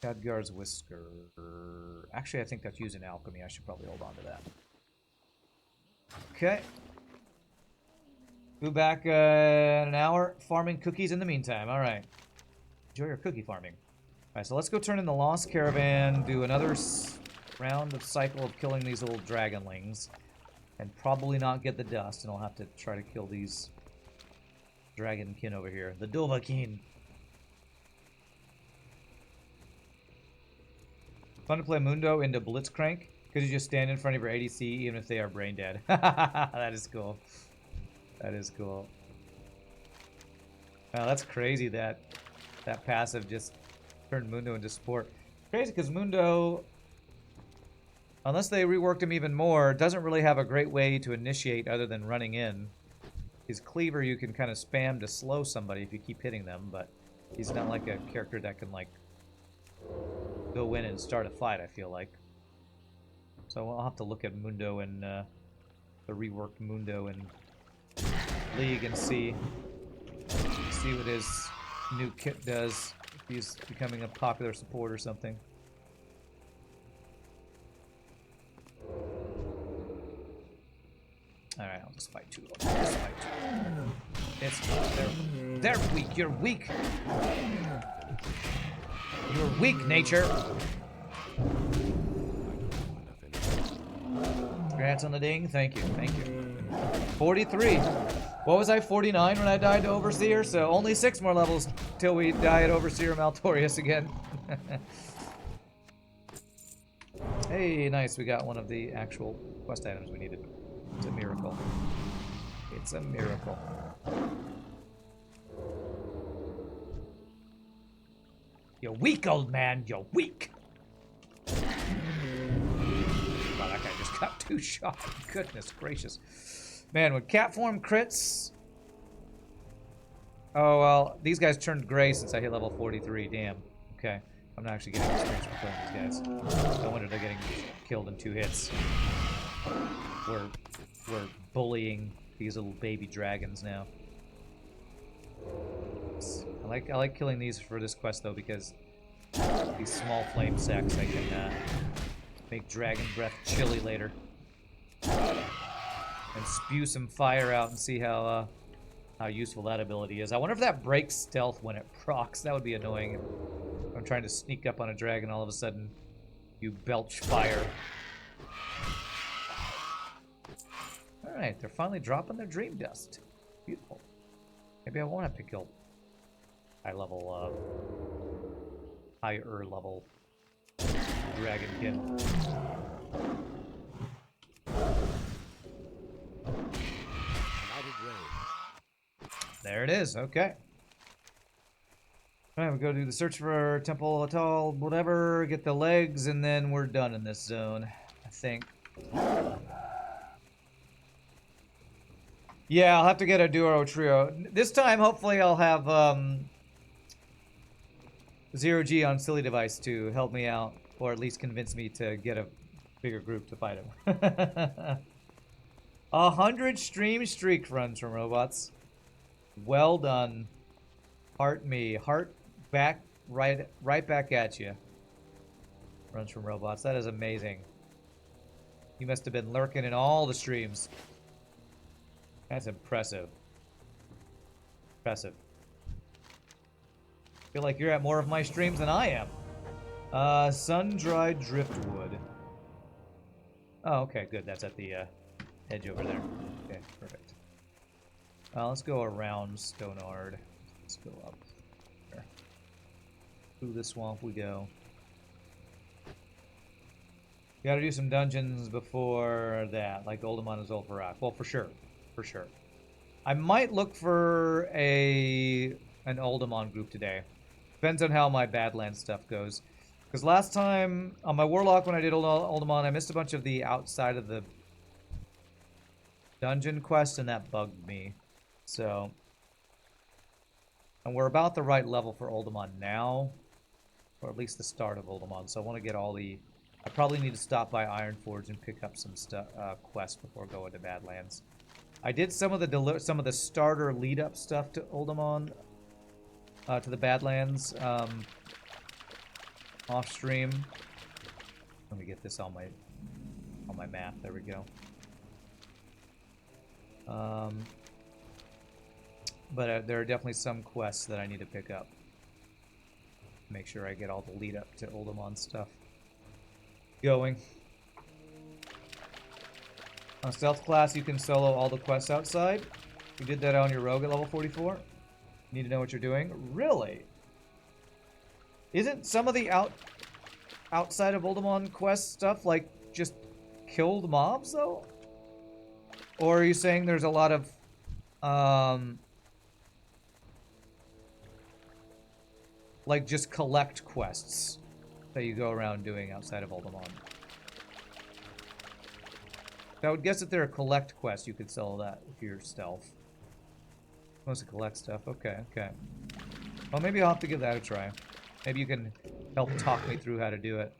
Khadgar's Whisker. Actually, I think that's using alchemy. I should probably hold on to that. Okay. Be back in an hour. Farming cookies in the meantime. All right. Enjoy your cookie farming. All right, so let's go turn in the Lost Caravan, do another round of cycle of killing these little dragonlings, and probably not get the dust, and I'll have to try to kill these dragonkin over here. The Dovahkiin. Fun to play Mundo into Blitzcrank, because you just stand in front of your ADC even if they are brain dead. That is cool. That is cool. Wow, that's crazy that that passive just turned Mundo into support. Crazy because Mundo, unless they reworked him even more, doesn't really have a great way to initiate other than running in. His cleaver you can kind of spam to slow somebody if you keep hitting them, but he's not like a character that can like go in and start a fight, I feel like. So I'll have to look at Mundo and the reworked Mundo and League and see what his new kit does, if he's becoming a popular support or something. Alright, I'll just fight two of them. Just fight two. It's, they're weak. You're weak. You're weak, nature. Congrats on the ding. Thank you. Thank you. 43. What was I, 49 when I died to Overseer? So only 6 more levels till we die at Overseer Maltorius again. Hey, nice. We got one of the actual quest items we needed. It's a miracle. It's a miracle. You're weak, old man. You're weak. Wow, that guy just got 2 shot. Goodness gracious. Man, when cat form crits... Oh, well, these guys turned gray since I hit level 43. Damn. Okay. I'm not actually getting experience for killing these guys. No wonder they're getting killed in 2 hits. We're bullying these little baby dragons now. I like killing these for this quest, though, because these small flame sacks I can make dragon breath chilly later. And spew some fire out and see how useful that ability is. I wonder if that breaks stealth when it procs. That would be annoying. If I'm trying to sneak up on a dragon, all of a sudden you belch fire. Alright, they're finally dropping their dream dust. Beautiful. Maybe I won't have to kill higher level dragonkin. There it is, okay. Alright, we go do the search for Temple Atoll, whatever, get the legs, and then we're done in this zone, I think. Yeah, I'll have to get a duo or trio. This time, hopefully, I'll have 0G on Silly Device to help me out, or at least convince me to get a bigger group to fight him. 100 stream streak runs from Robots. Well done. Heart me. Heart back, right back at you. Runs from Robots. That is amazing. You must have been lurking in all the streams. That's impressive. Impressive. Feel like you're at more of my streams than I am. Sun-dried driftwood. Oh, okay, good. That's at the edge over there. Okay, perfect. Let's go around Stonard. Let's go up there. Through the swamp we go. Gotta do some dungeons before that, like Oldemon and Zul'Farrak. Well, for sure. For sure. I might look for an Oldemon group today. Depends on how my Badlands stuff goes. Because last time, on my Warlock, when I did Oldemon, I missed a bunch of the outside of the dungeon quest, and that bugged me. So, and we're about the right level for Oldemon now, or at least the start of Oldemon. So I want to get all the. I probably need to stop by Ironforge and pick up some stuff, quests before going to Badlands. I did some of the starter lead up stuff to Oldemon, to the Badlands. off stream. Let me get this on my map. There we go. But there are definitely some quests that I need to pick up. Make sure I get all the lead up to Oldemon stuff going. On stealth class, you can solo all the quests outside. You did that on your rogue at level 44. Need to know what you're doing. Really? Isn't some of the outside of Oldemon quest stuff like just killed mobs though? Or are you saying there's a lot of like just collect quests that you go around doing outside of Oldemon? I would guess that there are collect quests. You could sell that if you're stealth. Mostly collect stuff. Okay, okay. Well, maybe I'll have to give that a try. Maybe you can help talk me through how to do it.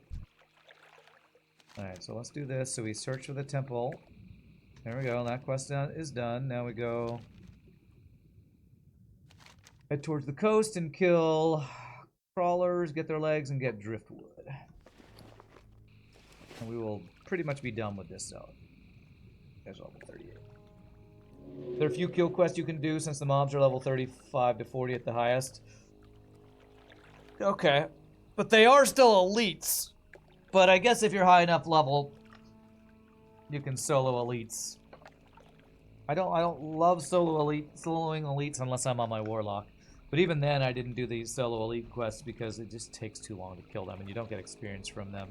Alright, so let's do this. So we search for the temple. There we go. That quest is done. Now we go head towards the coast and kill crawlers, get their legs, and get driftwood. And we will pretty much be done with this zone. There's level 38. There are a few kill quests you can do since the mobs are level 35 to 40 at the highest. Okay. But they are still elites. But I guess if you're high enough level, you can solo elites. I don't love soloing elites unless I'm on my warlock. But even then, I didn't do these solo elite quests because it just takes too long to kill them, and you don't get experience from them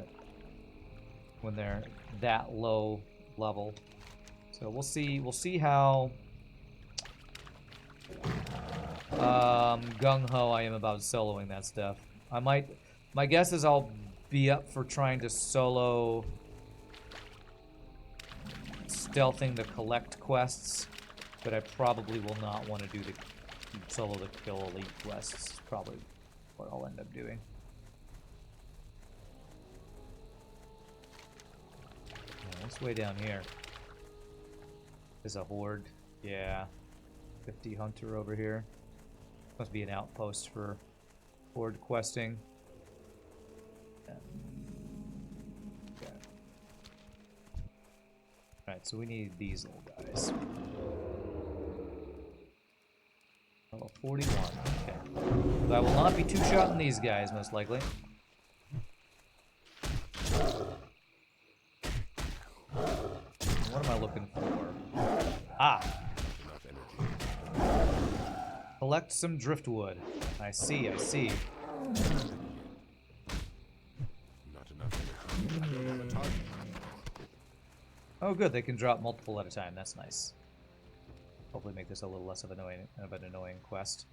when they're that low level. So we'll see. We'll see how gung ho I am about soloing that stuff. I might. My guess is I'll be up for trying to solo stealthing the collect quests, but I probably will not want to do the solo the kill elite quests. Probably what I'll end up doing. What's way down here? There's a horde. Yeah. 50 hunter over here. Must be an outpost for horde questing. Yeah. Okay. Alright, so we need these little guys. Level 41. Okay. So I will not be two-shotting these guys, most likely. What am I looking for? Ah! Collect some driftwood. I see, I see. Not enough energy. I don't have a target. Oh good, they can drop multiple at a time. That's nice. Hopefully make this a little less of an annoying quest.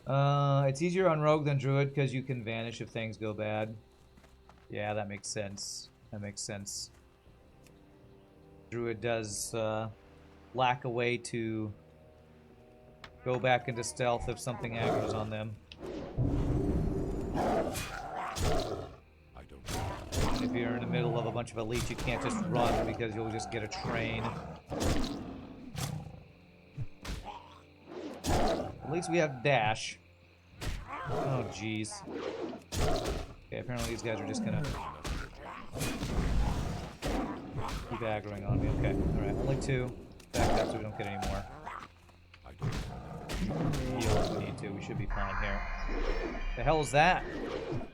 It's easier on Rogue than Druid because you can vanish if things go bad. Yeah, that makes sense. That makes sense. Druid does lack a way to go back into stealth if something aggro's on them. I don't. And if you're in the middle of a bunch of elites, you can't just run because you'll just get a train. At least we have dash. Oh, jeez. Okay, apparently these guys are just gonna keep aggroing on me. Okay, alright, only two. Back up so we don't get any more. Heal if we need to. We should be fine here. The hell is that?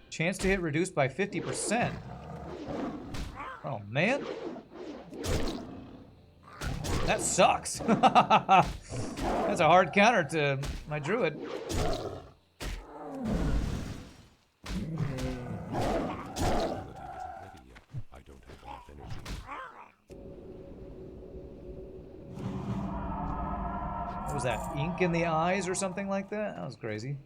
Chance to hit reduced by 50%. Oh, man. That sucks. That's a hard counter to my druid. What was that? Ink in the eyes or something like that? That was crazy.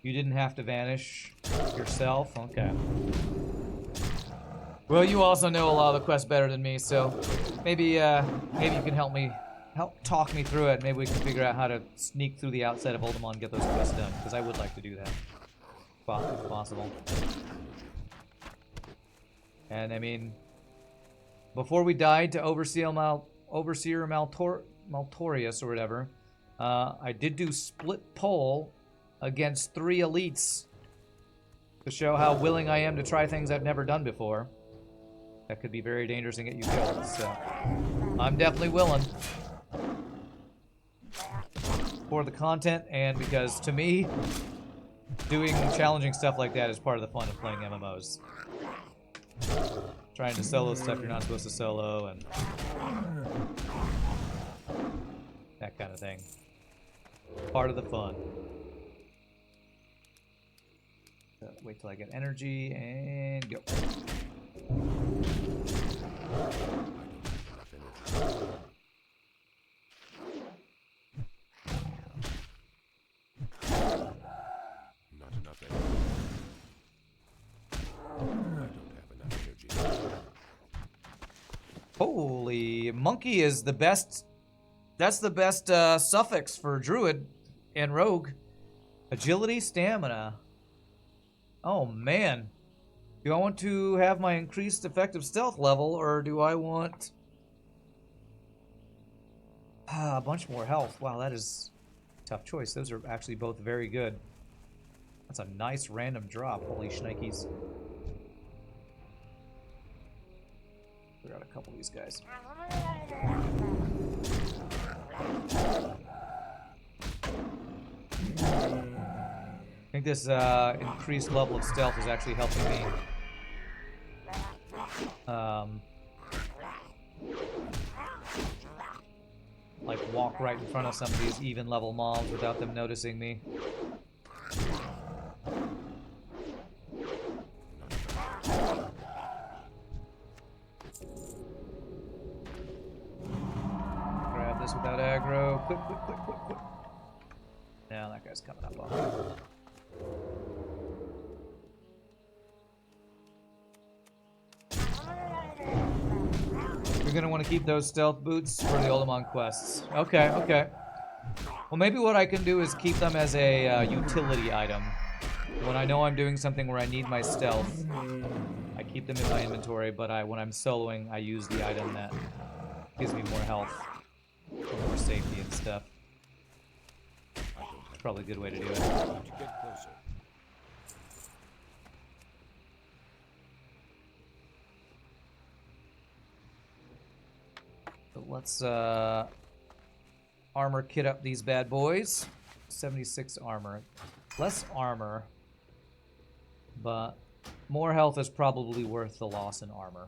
You didn't have to vanish yourself? Okay. Well, you also know a lot of the quests better than me, so maybe maybe you can help talk me through it. Maybe we can figure out how to sneak through the outside of Oldemon and get those quests done, because I would like to do that. If possible. And I mean, before we died to Overseal Overseer Maltorius or whatever, I did do split poll against 3 elites to show how willing I am to try things I've never done before. That could be very dangerous and get you killed, so I'm definitely willing. For the content, and because to me, doing challenging stuff like that is part of the fun of playing MMOs. Trying to solo stuff you're not supposed to solo, and that kind of thing. Part of the fun. So, wait till I get energy, and go. Not enough energy. I don't have enough energy. Holy, monkey is the best. That's the best suffix for druid and rogue. Agility, stamina. Oh man. Do I want to have my increased effective stealth level, or do I want a bunch more health? Wow, that is a tough choice. Those are actually both very good. That's a nice random drop. Holy shnikes. Clear out a couple of these guys. I think this increased level of stealth is actually helping me like walk right in front of some of these even level mobs without them noticing me. Grab this without aggro. Quick, quick, quick, quick, quick. Now that guy's coming up on me. You're gonna want to keep those stealth boots for the Olimon quests. Okay, okay. Well, maybe what I can do is keep them as a utility item. When I know I'm doing something where I need my stealth, I keep them in my inventory, but when I'm soloing, I use the item that gives me more health, or more safety and stuff. It's probably a good way to do it. Get closer. So let's armor kit up these bad boys. 76 armor. Less armor, but more health is probably worth the loss in armor.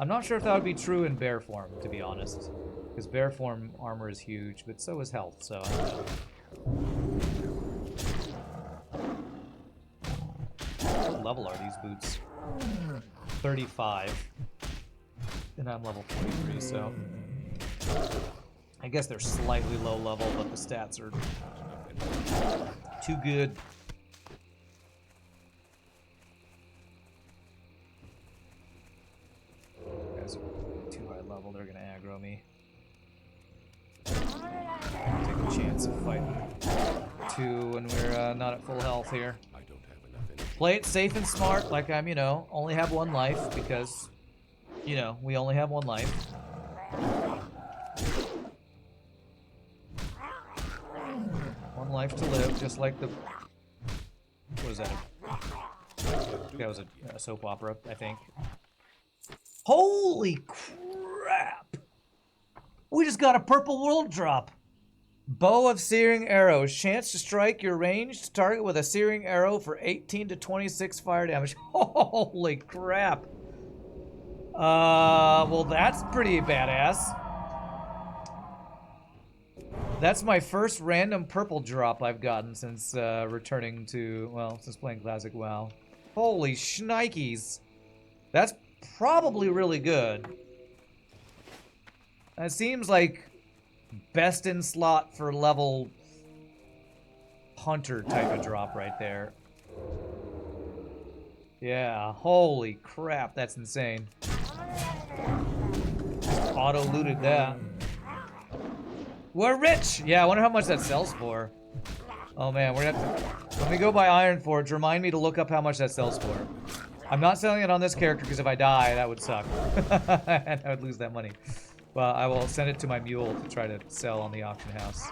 I'm not sure if that would be true in bear form, to be honest. Because bear form armor is huge, but so is health, so I don't know. What level are these boots? 35. And I'm level 43, so I guess they're slightly low level, but the stats are too good. Guys are too high level, they're gonna aggro me. Take a chance of fighting 2 when we're not at full health here. I don't have enough energy. Play it safe and smart, like I'm, only have 1 life, because, we only have 1 life. One life to live, just like the... What was that? That was a soap opera, I think. Holy crap! We just got a purple world drop. Bow of Searing Arrows. Chance to strike your ranged target with a Searing Arrow for 18 to 26 fire damage. Holy crap. Well, that's pretty badass. That's my first random purple drop I've gotten since returning to, since playing Classic WoW. Holy shnikes. That's probably really good. That seems like best in slot for level hunter type of drop right there. Yeah, holy crap, that's insane. Auto-looted that. We're rich! Yeah, I wonder how much that sells for. Oh man, we're gonna have to... When we go by Iron Forge, remind me to look up how much that sells for. I'm not selling it on this character because if I die, that would suck. And I would lose that money. Well, I will send it to my mule to try to sell on the auction house.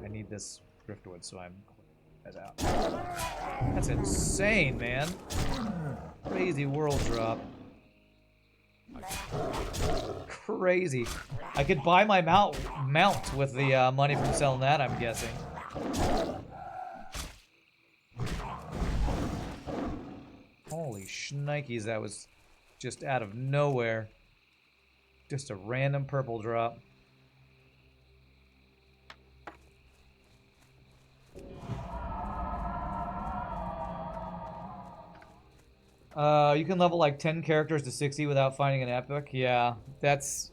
I need this driftwood, so I'm that out. That's insane, man. Crazy world drop. Crazy. I could buy my mount with the money from selling that, I'm guessing. Holy shnikes, that was just out of nowhere. Just a random purple drop. You can level like 10 characters to 60 without finding an epic. Yeah, that's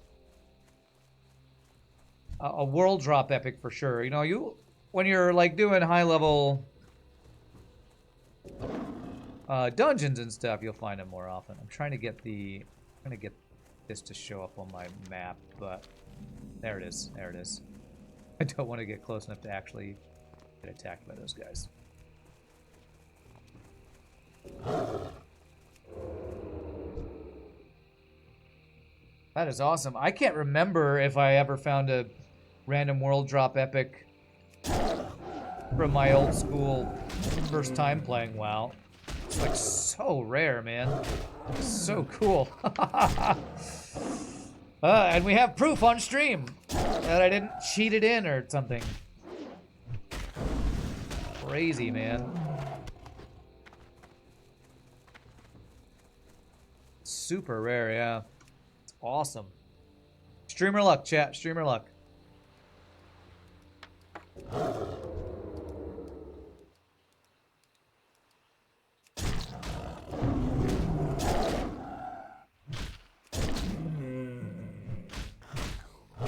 a world drop epic for sure. You know, when you're like doing high level dungeons and stuff, you'll find them more often. I'm trying to get this to show up on my map, but there it is. There it is. I don't want to get close enough to actually get attacked by those guys. That is awesome. I can't remember if I ever found a random world drop epic from my old school first time playing WoW. It's like so rare, man. So cool. And we have proof on stream that I didn't cheat it in or something. Crazy, man. Super rare, yeah. It's awesome. Streamer luck, chat. Streamer luck.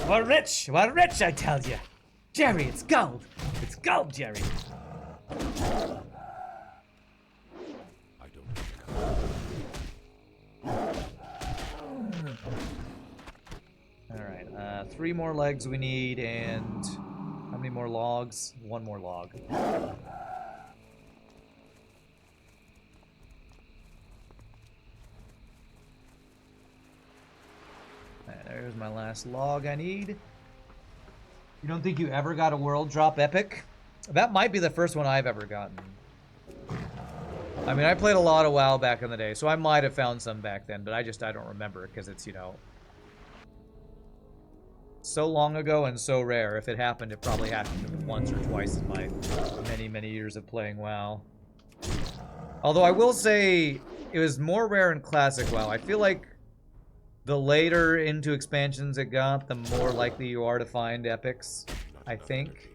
We're rich, I tell you. Jerry, it's gold. It's gold, Jerry. I don't. Alright, 3 more legs we need, and how many more logs? 1 more log. There's my last log I need. You don't think you ever got a world drop epic? That might be the first one I've ever gotten. I mean, I played a lot of WoW back in the day, so I might have found some back then, but I don't remember because it's, you know, so long ago and so rare. If it happened, it probably happened once or twice in my many, many years of playing WoW. Although I will say it was more rare in Classic WoW. I feel like the later into expansions it got, the more likely you are to find epics, I think.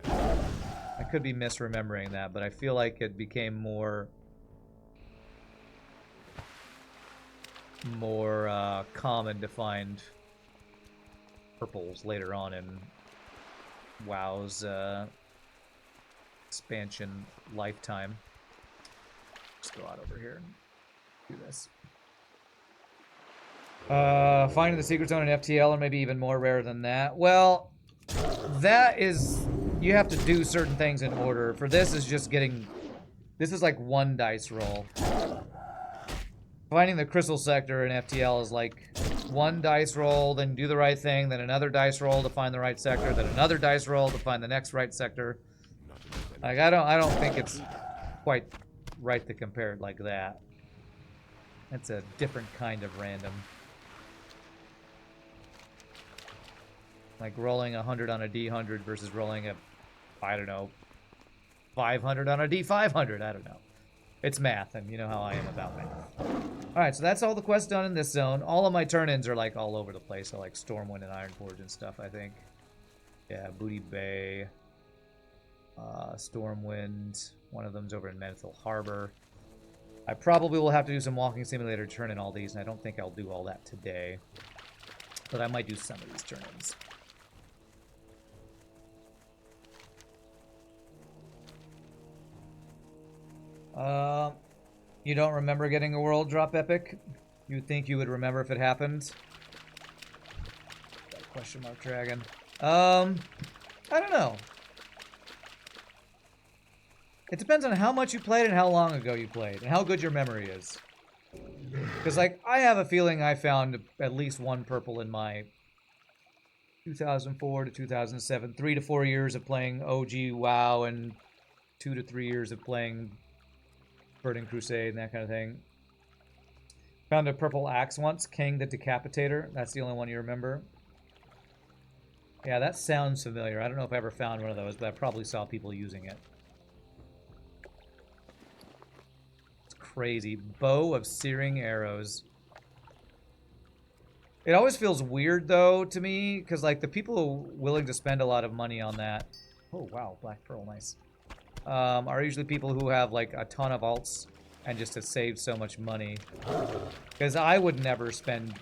I could be misremembering that, but I feel like it became more common to find purples later on in WoW's expansion lifetime. Let's go out over here and do this. Finding the secret zone in FTL, or maybe even more rare than that. Well, that is, you have to do certain things in order. For this is just getting, this is like 1 dice roll. Finding the crystal sector in FTL is like 1 dice roll, then do the right thing, then another dice roll to find the right sector, then another dice roll to find the next right sector. Like, I don't think it's quite right to compare it like that. It's a different kind of random. Like rolling 100 on a D100 versus rolling a, I don't know, 500 on a D500. I don't know. It's math, and you know how I am about math. Alright, so that's all the quests done in this zone. All of my turn-ins are like all over the place. So like Stormwind and Ironforge and stuff, I think. Yeah, Booty Bay. Stormwind. One of them's over in Menthil Harbor. I probably will have to do some Walking Simulator turn in all these, and I don't think I'll do all that today. But I might do some of these turn-ins. You don't remember getting a world drop epic? You think you would remember if it happened? Question mark dragon. I don't know. It depends on how much you played and how long ago you played and how good your memory is. Because, like, I have a feeling I found at least one purple in my 2004 to 2007, 3 to 4 years of playing OG WoW and 2 to 3 years of playing Burning Crusade and that kind of thing. Found a purple axe once, King the Decapitator. That's the only one you remember. Yeah, that sounds familiar. I don't know if I ever found one of those, but I probably saw people using it. It's crazy. Bow of Searing Arrows. It always feels weird, though, to me, because, like, the people willing to spend a lot of money on that... Oh, wow, Black Pearl, nice. Are usually people who have, like, a ton of alts and just have saved so much money. Because I would never spend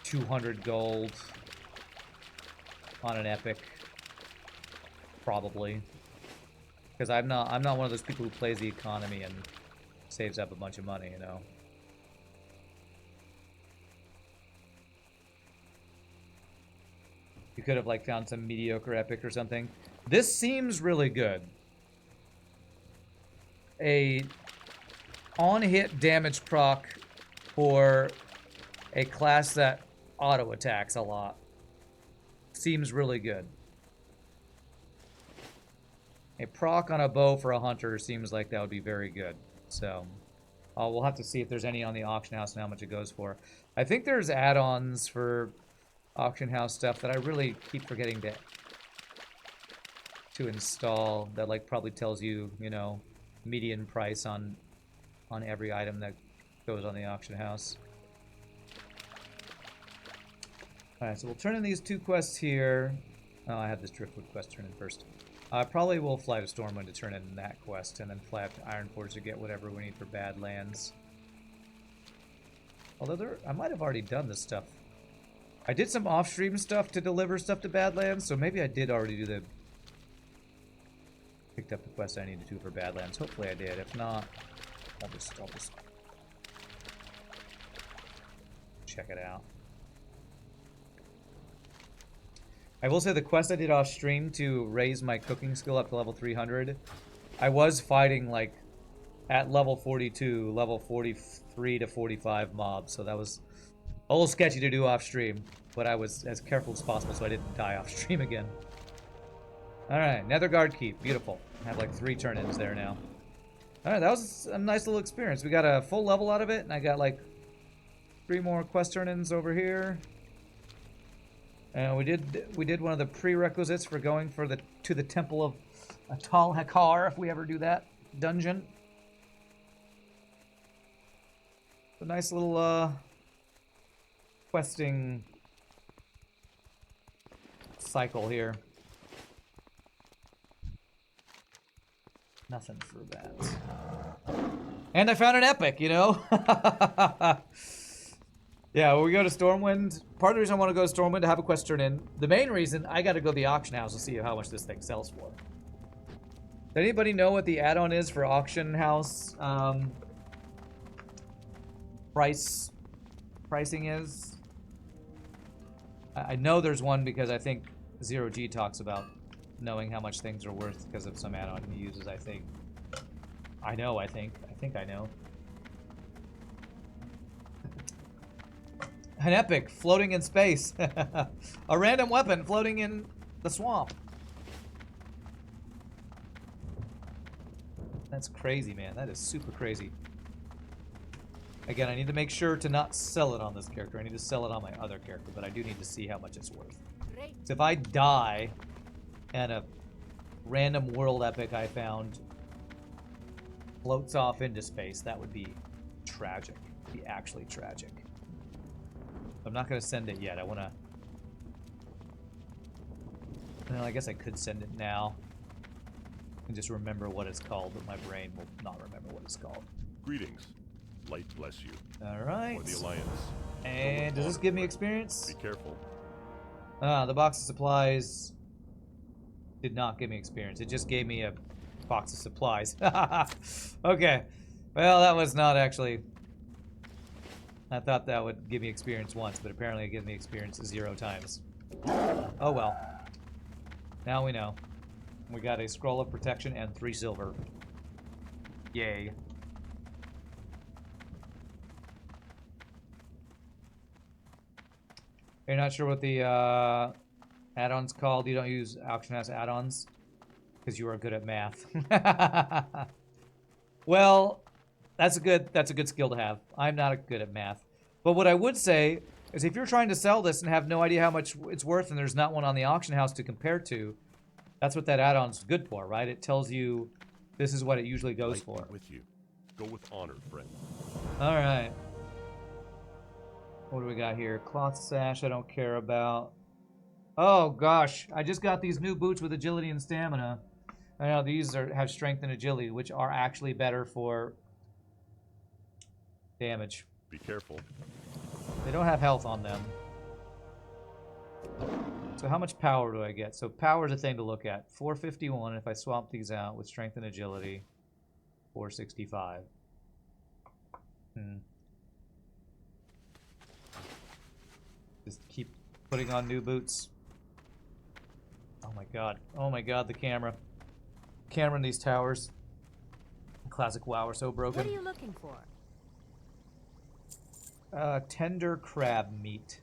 200 gold on an epic, probably. Because I'm not one of those people who plays the economy and saves up a bunch of money, you know. You could have, like, found some mediocre epic or something. This seems really good. A on-hit damage proc for a class that auto-attacks a lot. Seems really good. A proc on a bow for a hunter seems like that would be very good. So, we'll have to see if there's any on the auction house and how much it goes for. I think there's add-ons for auction house stuff that I really keep forgetting to install. That, like, probably tells you, you know, median price on every item that goes on the auction house. Alright, so we'll turn in these 2 quests here. Oh, I have this Driftwood quest turn in first. I probably will fly to Stormwind to turn in that quest, and then fly up to Ironforge to get whatever we need for Badlands. Although I might have already done this stuff. I did some off-stream stuff to deliver stuff to Badlands, so maybe I did already do the... Picked up the quest I needed to for Badlands. Hopefully I did. If not, I'll just check it out. I will say the quest I did off stream to raise my cooking skill up to level 300, I was fighting, like, at level 42, level 43 to 45 mobs, so that was a little sketchy to do off stream, but I was as careful as possible so I didn't die off stream again. Alright, Netherguard Keep, beautiful. I have like 3 turn-ins there now. Alright, that was a nice little experience. We got a full level out of it, and I got like 3 more quest turn-ins over here. And we did one of the prerequisites for going to the Temple of Atal Hakar, if we ever do that dungeon. A nice little questing cycle here. Nothing for that. And I found an epic, you know? Yeah, when we go to Stormwind, part of the reason I want to go to Stormwind to have a quest turn in, the main reason, I got to go to the auction house to see how much this thing sells for. Does anybody know what the add-on is for auction house pricing is? I know there's one because I think Zero G talks about knowing how much things are worth because of some add-on he uses, I think. I think I know. An epic floating in space. A random weapon floating in the swamp. That's crazy, man. That is super crazy. Again, I need to make sure to not sell it on this character. I need to sell it on my other character, but I do need to see how much it's worth. So if I die and a random world epic I found floats off into space, that would be tragic. Be actually tragic. I'm not going to send it yet. I want to... Well, I guess I could send it now. And just remember what it's called, but my brain will not remember what it's called. Greetings. Light bless you. Alright. For the Alliance. And does this give me experience? Be careful. The box of supplies did not give me experience. It just gave me a box of supplies. Okay. Well, that was not actually... I thought that would give me experience once, but apparently it gives me experience 0 times. Oh well. Now we know. We got a scroll of protection and 3 silver. Yay. You're not sure what the add-ons called? You don't use auction house add-ons? Because you are good at math. Well, that's a good skill to have. I'm not good at math. But what I would say is if you're trying to sell this and have no idea how much it's worth and there's not one on the auction house to compare to, that's what that add-on's good for, right? It tells you this is what it usually goes Light be for. with you. Go with honor, friend. All right. What do we got here? Cloth sash I don't care about. Oh gosh, I just got these new boots with agility and stamina. I know these have strength and agility, which are actually better for damage. Be careful. They don't have health on them. So how much power do I get? So power is a thing to look at. 451 if I swap these out with strength and agility. 465. Just keep putting on new boots. Oh my god. Oh my god, the camera. Camera in these towers. Classic WoW are so broken. What are you looking for? Tender crab meat.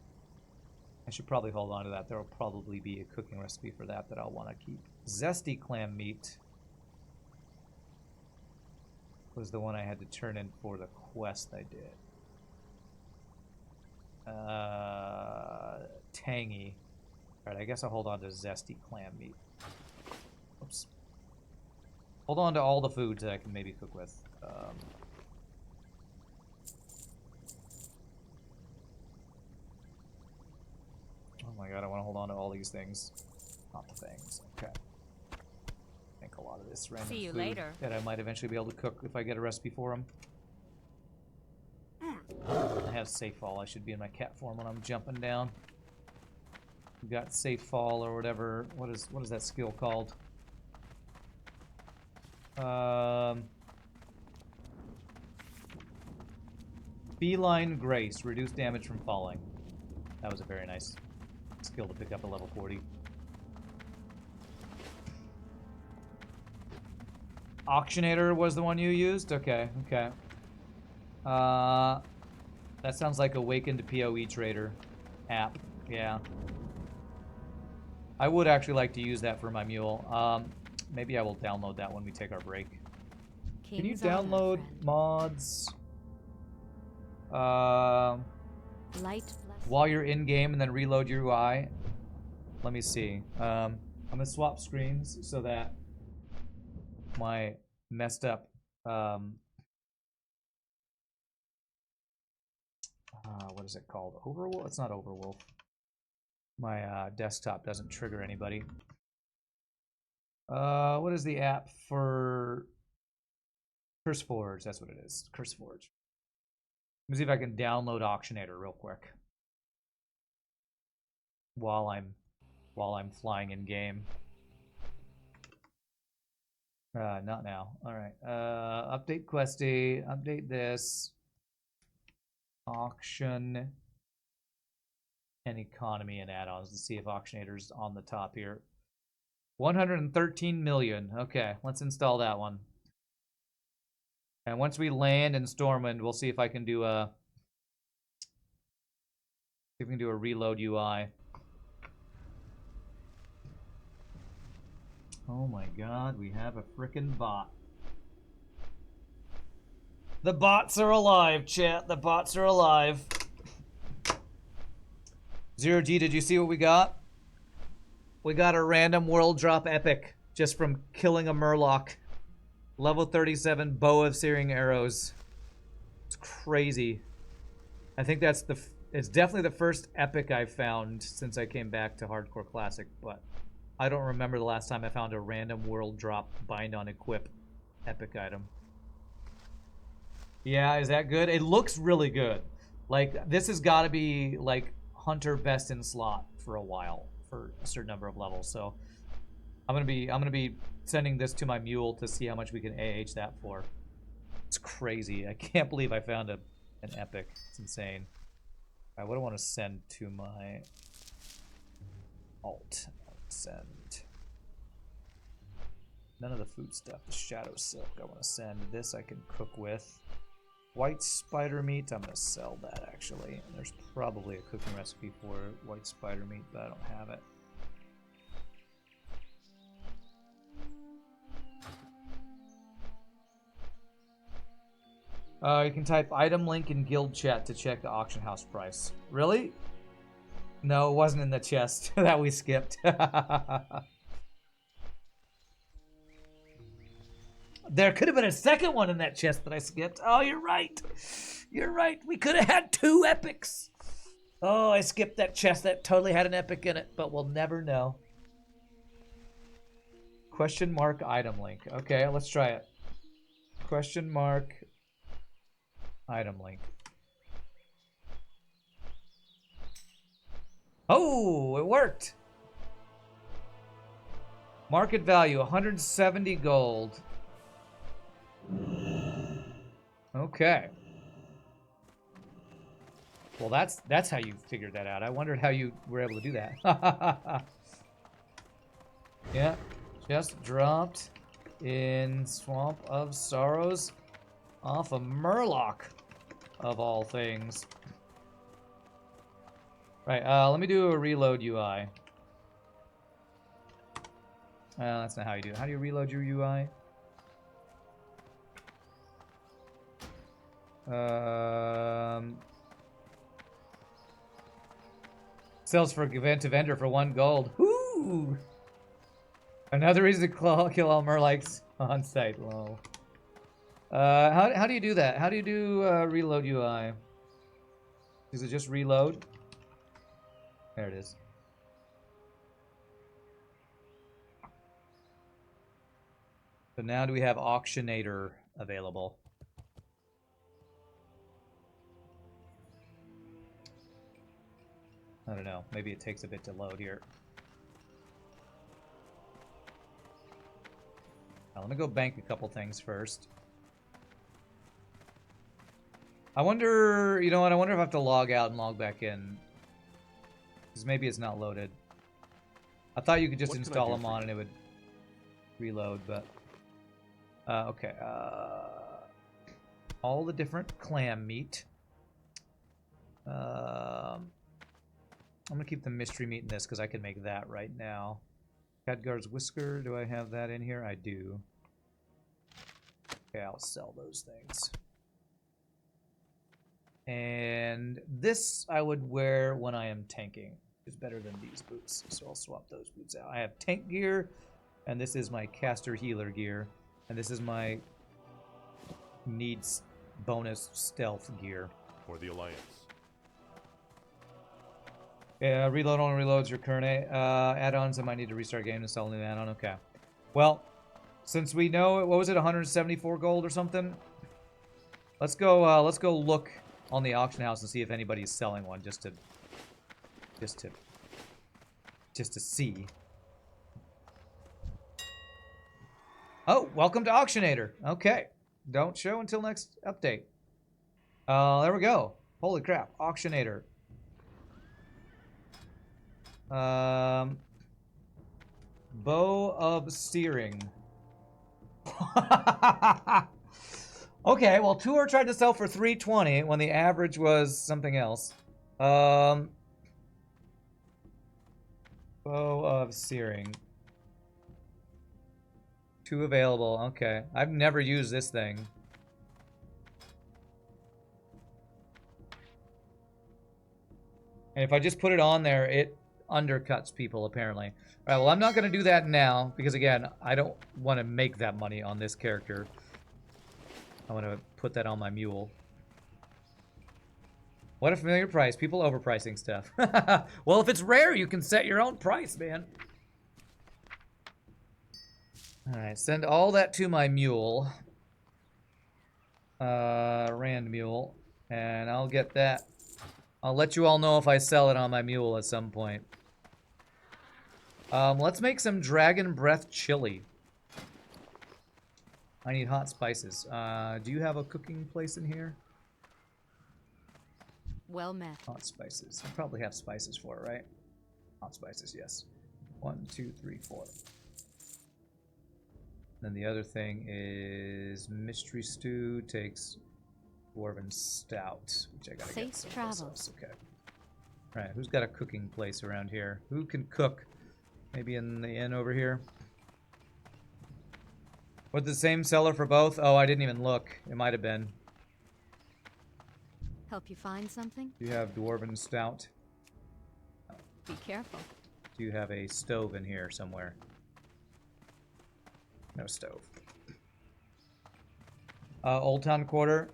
I should probably hold on to that. There will probably be a cooking recipe for that I'll want to keep. Zesty clam meat was the one I had to turn in for the quest I did. Tangy. Alright, I guess I'll hold on to zesty clam meat. Oops. Hold on to all the foods that I can maybe cook with. Oh my god, I want to hold on to all these things. Not the things. Okay. I think a lot of this random See you food later. that I might eventually be able to cook if I get a recipe for them. I have safe fall. I should be in my cat form when I'm jumping down. We've got safe fall or whatever. What is that skill called? Feline Grace. Reduce damage from falling. That was a very nice skill to pick up at level 40. Auctionator was the one you used? Okay, okay. That sounds like Awakened PoE Trader app. Yeah. I would actually like to use that for my mule. Maybe I will download that when we take our break. Can you King's honor, download friend. mods Light blessing. while you're in game and then reload your UI? Let me see. I'm gonna swap screens so that my messed up what is it called? Overwolf? It's not Overwolf. My desktop doesn't trigger anybody. What is the app for CurseForge? That's what it is. CurseForge. Let me see if I can download Auctionator real quick while I'm flying in game. Not now. All right. Update Questy. Update this. Auction and economy and add-ons. Let's see if Auctionator's on the top here. 113 million. Okay, let's install that one. And once we land in Stormwind, we'll see if I can do a reload UI. Oh my god, we have a frickin' bot. The bots are alive, chat. The bots are alive. Zero G, did you see what we got? We got a random world drop epic just from killing a Murloc. Level 37 bow of searing arrows. It's crazy. I think that's it's definitely the first epic I've found since I came back to Hardcore Classic, but I don't remember the last time I found a random world drop bind on equip epic item. Yeah, is that good? It looks really good. Like, this has got to be, like, Hunter best in slot for a while, for a certain number of levels. So, I'm gonna be sending this to my mule to see how much we can AH that for. It's crazy. I can't believe I found an epic. It's insane. All right, what do I want to send to my alt? Send. None of the food stuff. The shadow silk I want to send. This I can cook with. white spider meat. I'm gonna sell that actually. And there's probably a cooking recipe for white spider meat, but I don't have it. You can type item link in guild chat to check the auction house price. Really? No, it wasn't in the chest that we skipped. There could have been a second one in that chest that I skipped. Oh, you're right. You're right. We could have had 2 epics. Oh, I skipped that chest that totally had an epic in it, but we'll never know. Question mark item link. Okay, let's try it. Question mark item link. Oh, it worked. Market value 170 gold. Okay. Well, that's how you figured that out. I wondered how you were able to do that. Yeah, just dropped in Swamp of Sorrows off of Murloc, of all things. Right, let me do a reload UI. That's not how you do it. How do you reload your UI? Sells for event to vendor for 1 gold. Woo! Another reason to kill all Murlocs on site. Low. How do you do that? How do you do reload UI? Is it just reload? There it is. So now do we have Auctionator available? I don't know. Maybe it takes a bit to load here. Now, let me go bank a couple things first. I wonder, you know what? I wonder if I have to log out and log back in. Because maybe it's not loaded. I thought you could just install them on and it would reload, but... okay. All the different clam meat. I'm gonna keep the mystery meat in this because I can make that right now. Khadgar's Whisker, do I have that in here? I do. Okay, I'll sell those things. And this I would wear when I am tanking. It's better than these boots, so I'll swap those boots out. I have tank gear, and this is my caster healer gear, and this is my needs bonus stealth gear. For the Alliance. Yeah, reload only reloads your current add-ons. I might need to restart game to sell a new add-on. Okay. Well, since we know, what was it, 174 gold or something? Let's go look on the auction house and see if anybody's selling one, just to see. Oh, welcome to Auctionator. Okay. Don't show until next update. There we go. Holy crap. Auctionator. Bow of Steering. Okay, well, Tour tried to sell for 320 when the average was something else. Bow of Searing. 2 available. Okay. I've never used this thing. And if I just put it on there, it undercuts people, apparently. All right, well, I'm not going to do that now, because, again, I don't want to make that money on this character. I want to put that on my mule. What a familiar price. People overpricing stuff. Well, if it's rare, you can set your own price, man. All right, send all that to my mule. Rand mule. And I'll get that. I'll let you all know if I sell it on my mule at some point. Let's make some dragon breath chili. I need hot spices. Do you have a cooking place in here? Well met. Hot spices. I probably have spices for it, right? Hot spices, yes. 1, 2, 3, 4. Then the other thing is mystery stew takes Dwarven Stout, which I gotta Safe get someplace travels. else. Okay. Alright, who's got a cooking place around here? Who can cook? Maybe in the inn over here? Was the same seller for both? Oh, I didn't even look. It might have been. Help you find something? Do you have Dwarven Stout? Be careful. Do you have a stove in here somewhere? No stove. Old Town Quarter.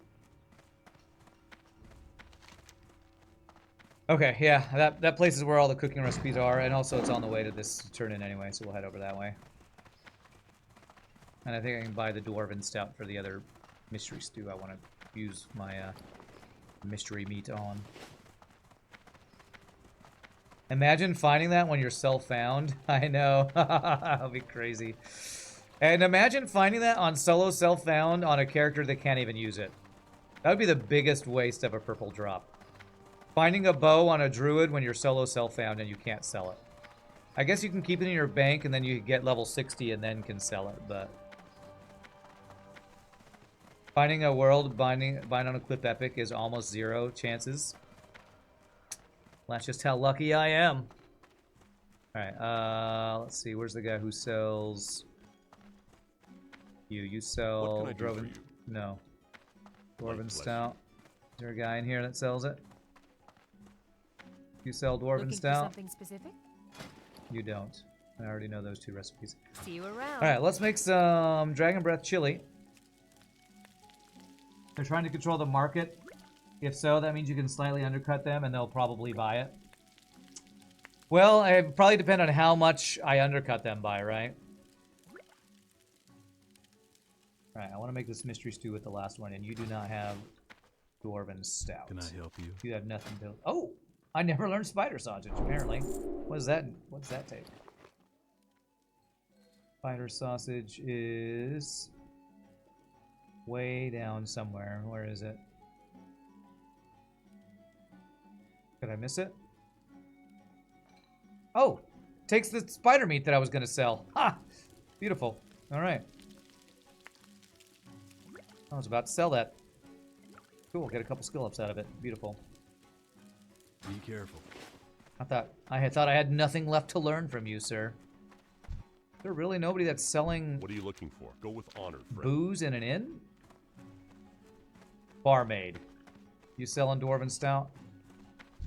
Okay, yeah, that place is where all the cooking recipes are, and also it's on the way to this turn-in anyway, so we'll head over that way. And I think I can buy the Dwarven Stout for the other mystery stew I want to use my mystery meat on. Imagine finding that when you're self-found. I know. That'll be crazy. And imagine finding that on solo self-found on a character that can't even use it. That would be the biggest waste of a purple drop. Finding a bow on a druid when you're solo self-found and you can't sell it. I guess you can keep it in your bank and then you get level 60 and then can sell it, but... Finding a world bind on a clip epic is almost 0 chances. That's just how lucky I am. Alright, let's see. Where's the guy who sells... You sell... What can I do for you? No. Dwarven Bless Stout. Is there a guy in here that sells it? You sell Dwarven Looking for Stout? something specific? You don't. I already know those 2 recipes. See you around. Alright, let's make some Dragon Breath chili. They're trying to control the market. If so, that means you can slightly undercut them and they'll probably buy it. Well, it probably depend on how much I undercut them by, right? Alright, I want to make this mystery stew with the last one, and you do not have Dwarven Stout. Can I help you? You have nothing to... Oh! I never learned spider sausage, apparently. What does that take? Spider sausage is... way down somewhere. Where is it? Did I miss it? Oh! Takes the spider meat that I was going to sell. Ha! Beautiful. Alright. I was about to sell that. Cool, get a couple skill ups out of it. Beautiful. Be careful. I had thought I had nothing left to learn from you, sir. Is there really nobody that's selling What are you looking for? Go with honor, friend. booze in an inn? Barmaid. You selling Dwarven Stout?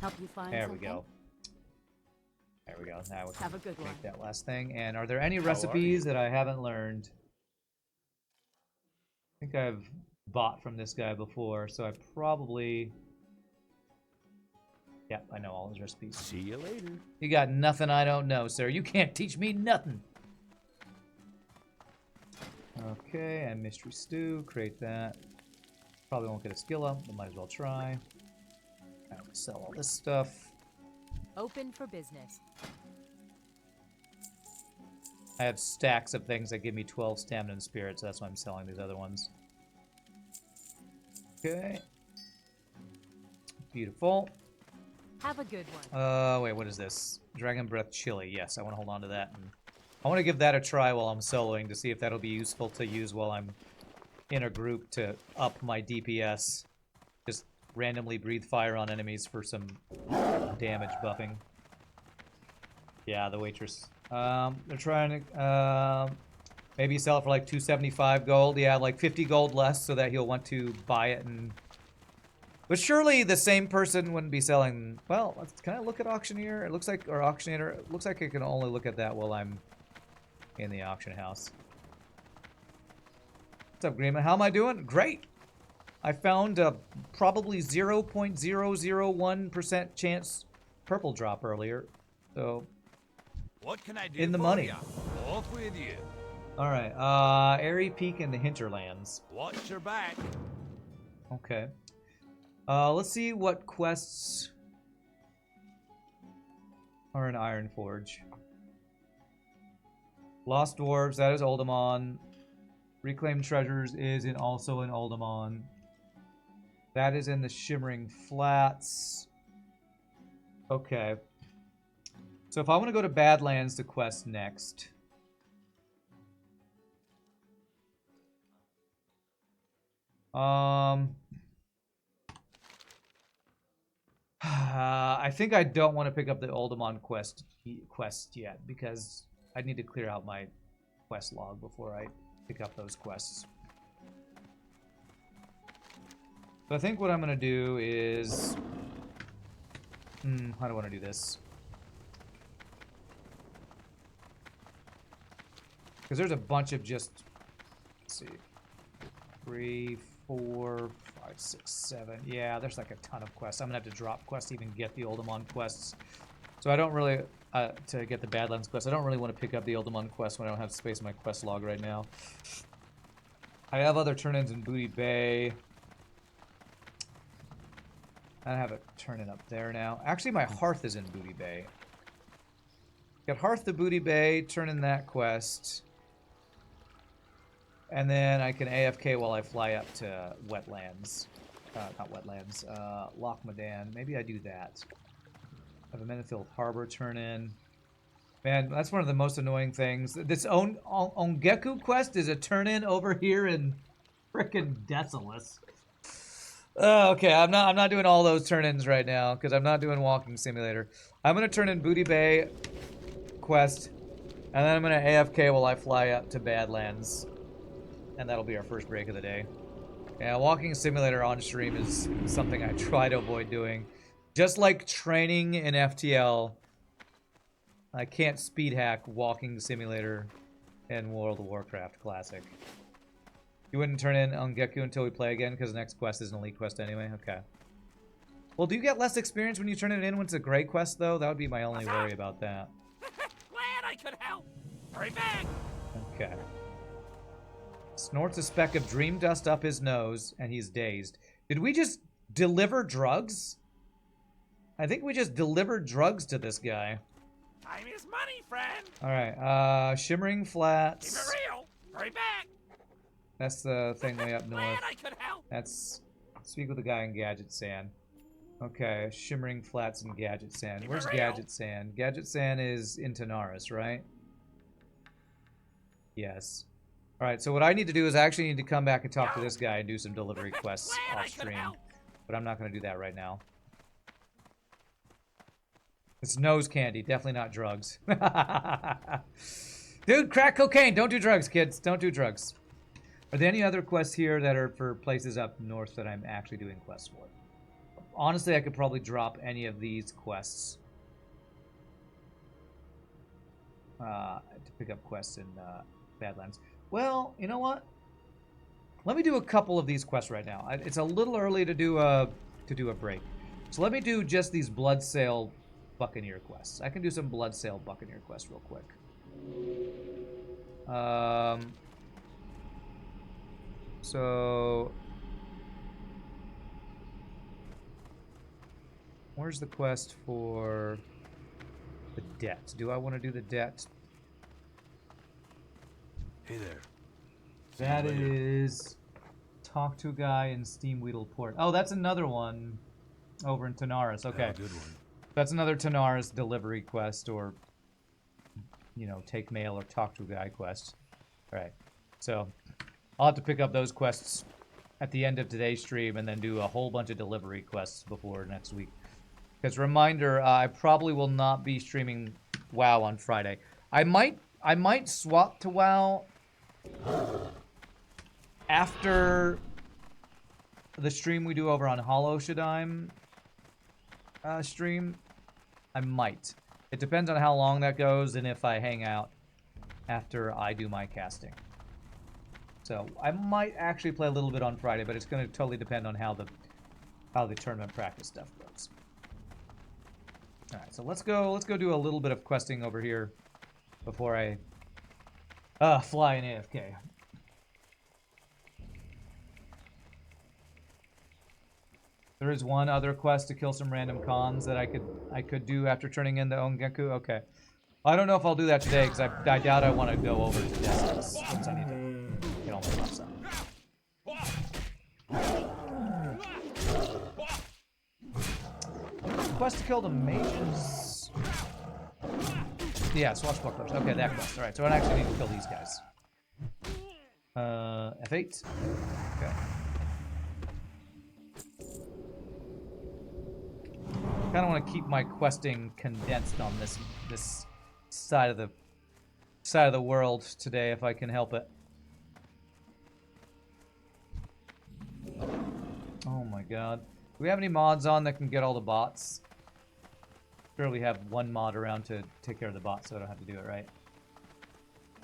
Help you find There something? we go. There we go. Now we can Have a good one. make that last thing. And are there any How are recipes you? that I haven't learned? I think I've bought from this guy before, so I probably... Yep, I know all his recipes. See you later. You got nothing I don't know, sir. You can't teach me nothing. Okay, and mystery stew. Create that. Probably won't get a skill up, but might as well try. Alright, sell all this stuff. Open for business. I have stacks of things that give me 12 stamina and spirit, so that's why I'm selling these other ones. Okay. Beautiful. Have a good one. Wait, what is this? Dragon Breath Chili. Yes, I want to hold on to that. And I want to give that a try while I'm soloing to see if that'll be useful to use while I'm in a group to up my DPS. Just randomly breathe fire on enemies for some damage buffing. Yeah, the waitress. They're trying to maybe sell it for like 275 gold. Yeah, like 50 gold less so that he'll want to buy it. And but surely the same person wouldn't be selling. Well, can I look at auctioneer? It looks like, or auctioneer. It looks like I can only look at that while I'm in the auction house. What's up, Grima? How am I doing? Great. I found a probably 0.001% chance purple drop earlier. So What can I do in the for money. ya? Off with you. All right. Airy Peak in the Hinterlands. Watch your back. Okay. Let's see what quests are in Ironforge. Lost Dwarves, that is Oldemon. Reclaimed Treasures is also in Oldemon. That is in the Shimmering Flats. Okay. So if I want to go to Badlands to quest next... I think I don't want to pick up the Oldemon quest yet because I need to clear out my quest log before I pick up those quests. So I think what I'm going to do is... how do I want to do this? Because there's a bunch of just... Let's see. 3, 4, 5, 6, 7. Yeah, there's like a ton of quests. I'm going to have to drop quests to even get the Oldemon quests. So I don't really... to get the Badlands quest, I don't really want to pick up the Oldemon quest when I don't have space in my quest log right now. I have other turn-ins in Booty Bay. I have a turn-in up there now. Actually, my Hearth is in Booty Bay. Get Hearth to Booty Bay, turn in that quest. And then I can AFK while I fly up to Wetlands. Not Wetlands. Loch Madan. Maybe I do that. I have a Menethil Harbor turn-in. Man, that's one of the most annoying things. This Ongeku quest is a turn-in over here in frickin' Desolus. Okay, I'm not doing all those turn-ins right now because I'm not doing Walking Simulator. I'm gonna turn in Booty Bay quest, and then I'm gonna AFK while I fly up to Badlands, and that'll be our first break of the day. Yeah, Walking Simulator on stream is something I try to avoid doing. Just like training in FTL, I can't speed hack Walking Simulator in World of Warcraft Classic. You wouldn't turn in Ongeku until we play again because the next quest is an elite quest anyway? Okay. Well, do you get less experience when you turn it in when it's a gray quest, though? That would be my only worry about that. Glad I could help. Hurry back. Okay. Snorts a speck of dream dust up his nose, and he's dazed. Did we just deliver drugs? I think we just delivered drugs to this guy. Time is money, friend. Alright, Shimmering Flats. Keep it real. Hurry back. That's the thing way up north. Glad I could help. That's... Speak with the guy in Gadget Sand. Okay, Shimmering Flats and Gadget Sand. Where's Gadget Sand? Gadget Sand is in Tanaris, right? Yes. Alright, so what I need to do is I actually need to come back and talk to this guy and do some delivery quests off stream. But I'm not going to do that right now. It's nose candy, definitely not drugs. Dude, crack cocaine! Don't do drugs, kids. Don't do drugs. Are there any other quests here that are for places up north that I'm actually doing quests for? Honestly, I could probably drop any of these quests to pick up quests in Badlands. Well, you know what? Let me do a couple of these quests right now. It's a little early to do a break, so let me do just these Bloodsail Buccaneer quests. I can do some Bloodsail Buccaneer quests real quick. So, where's the quest for the debt? Do I want to do the debt? Hey there. That is talk to a guy in Steamweedle Port. Oh, that's another one over in Tanaris. Okay. Good one. That's another Tanaris delivery quest or, you know, take mail or talk to a guy quest. All right. So, I'll have to pick up those quests at the end of today's stream and then do a whole bunch of delivery quests before next week. Because reminder, I probably will not be streaming WoW on Friday. I might swap to WoW after the stream we do over on Hollow Shadime stream. I might. It depends on how long that goes and if I hang out after I do my casting. So I might actually play a little bit on Friday, but it's going to totally depend on how the tournament practice stuff goes. All right, so let's go do a little bit of questing over here before I fly in AFK. There is one other quest to kill some random cons that I could do after turning in the Ongeku. Okay, I don't know if I'll do that today because I doubt I want to go over to Destinus once I need to get all my buffs out. Quest to kill the mages. Yeah, swashbucklers. Okay, that quest. All right, so I actually need to kill these guys. F8. Okay. kind of want to keep my questing condensed on this side of the world today if I can help it. Oh my god. Do we have any mods on that can get all the bots? Sure, we have one mod around to take care of the bots, so I don't have to do it, right?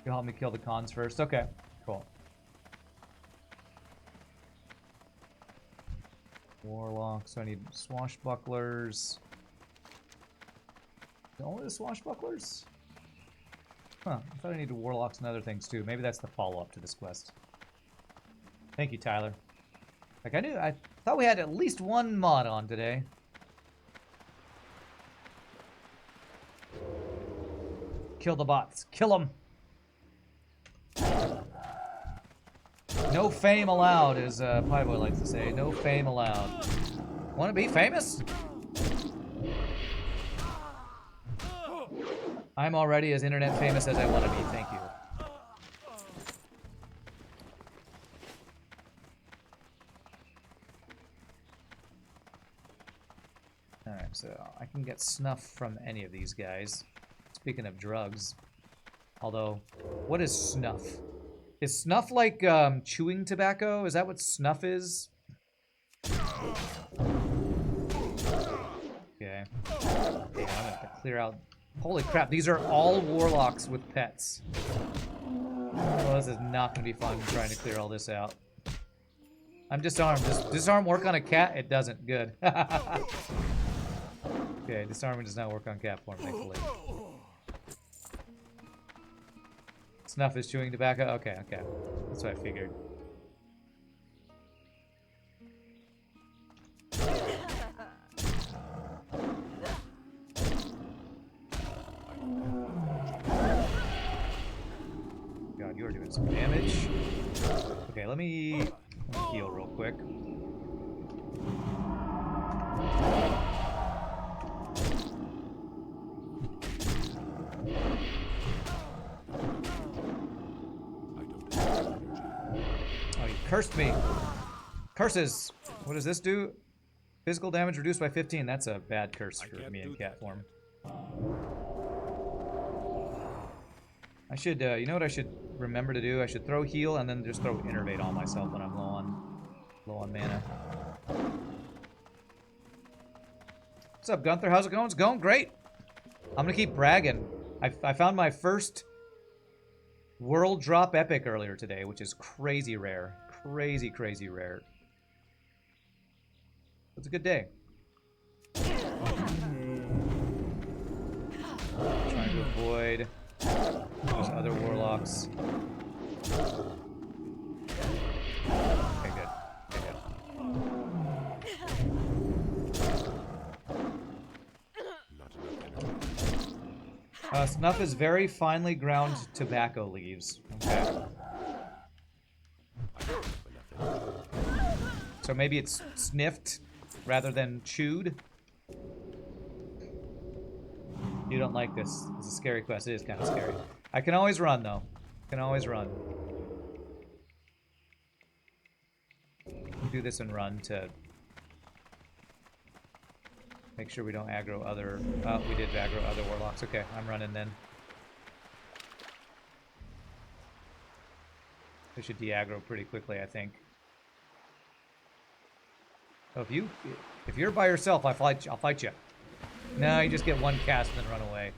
You'll help me kill the cons first? Okay, cool. Warlocks, so I need swashbucklers. Only the swashbucklers? Huh, I thought I needed warlocks and other things too. Maybe that's the follow-up to this quest. Thank you, Tyler. Like, I thought we had at least one mod on today. Kill the bots. Kill them! No fame allowed, as Pieboy likes to say. No fame allowed. Want to be famous? I'm already as internet famous as I want to be. Thank you. Alright, so I can get snuff from any of these guys. Speaking of drugs. Although, what is snuff? Is snuff like chewing tobacco? Is that what snuff is? Okay. Yeah, I'm gonna have to clear out. Holy crap, these are all warlocks with pets. Well, this is not gonna be fun trying to clear all this out. I'm disarmed. Does disarm work on a cat? It doesn't. Good. Okay, disarming does not work on cat form, thankfully. Snuff is chewing tobacco? Okay, okay. That's what I figured. God, you're doing some damage. Okay, let me heal real quick. Cursed me. Curses. What does this do? Physical damage reduced by 15. That's a bad curse for me in cat form. I should, you know what I should remember to do? I should throw heal and then just throw innervate on myself when I'm low on mana. What's up, Gunther? How's it going? It's going great. I'm gonna keep bragging. I found my first world drop epic earlier today, which is crazy rare. Crazy, crazy rare. It's a good day. Trying to avoid those other warlocks. Okay, good. Okay, good. Snuff is very finely ground tobacco leaves. Okay. So maybe it's sniffed rather than chewed. You don't like this. It's a scary quest. It is kind of scary. I can always run, though. I can always run. Do this and run to make sure we don't aggro other... Oh, we did aggro other warlocks. Okay, I'm running then. We should de-aggro pretty quickly, I think. So if you're by yourself, I'll fight you. No, you just get one cast and then run away.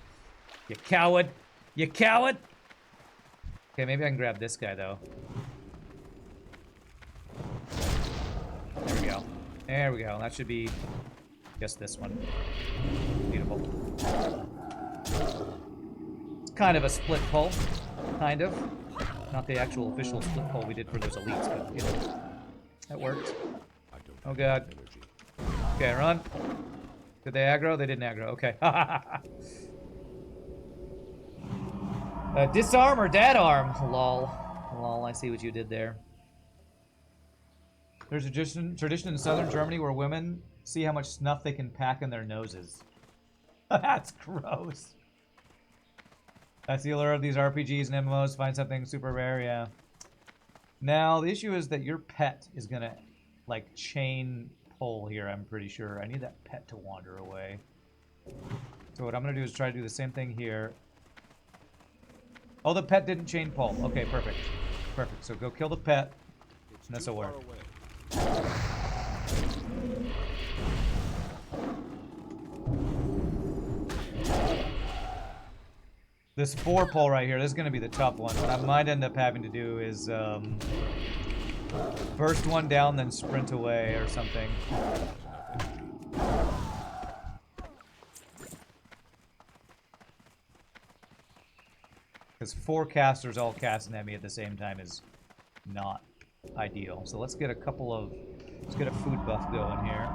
You coward! You coward! Okay, maybe I can grab this guy though. There we go. There we go. That should be just this one. Beautiful. It's kind of a split pull, kind of. Not the actual official split pull we did for those elites, but you know, that worked. Oh god. Okay, run. Did they aggro? They didn't aggro. Okay. Disarm or dad arm? Lol. Lol, I see what you did there. There's a tradition in southern Germany where women see how much snuff they can pack in their noses. That's gross. That's the allure of these RPGs and MMOs. Find something super rare, yeah. Now, the issue is that your pet is gonna, like, chain pole here, I'm pretty sure. I need that pet to wander away. So what I'm going to do is try to do the same thing here. Oh, the pet didn't chain pole. Okay, perfect. Perfect. So go kill the pet. And this will work. This 4 pole right here, this is going to be the tough one. What I might end up having to do is burst one down, then sprint away or something. Because 4 casters all casting at me at the same time is not ideal. So let's get a food buff going here.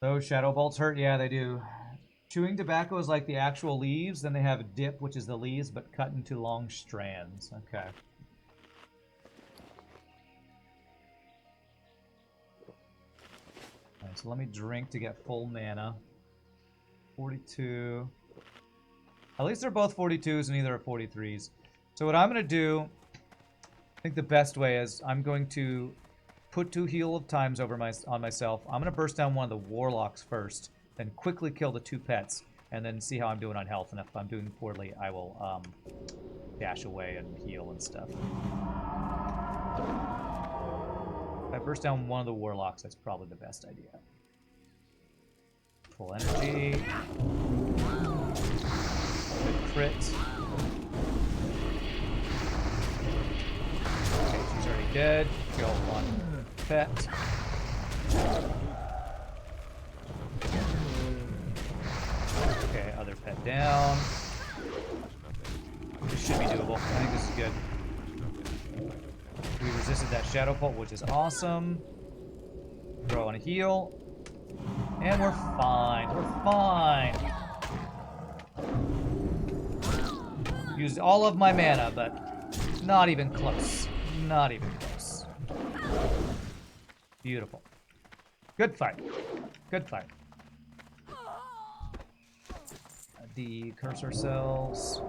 Those shadow bolts hurt? Yeah, they do. Chewing tobacco is like the actual leaves, then they have a dip, which is the leaves, but cut into long strands. Okay. Alright, so let me drink to get full mana. 42. At least they're both 42s and neither are 43s. So what I'm going to do, I think the best way is I'm going to put 2 heal of times over on myself. I'm going to burst down one of the warlocks first, then quickly kill the 2 pets, and then see how I'm doing on health. And if I'm doing poorly, I will dash away and heal and stuff. If I burst down one of the warlocks, that's probably the best idea. Full energy. Good crit. Okay, she's already dead. Kill one pet. Okay, other pet down. This should be doable. I think this is good. We resisted that shadow pult, which is awesome. Throw on a heal. And we're fine. We're fine. Used all of my mana, but not even close. Not even close. Beautiful. Good fight. Good fight. Decurse ourselves.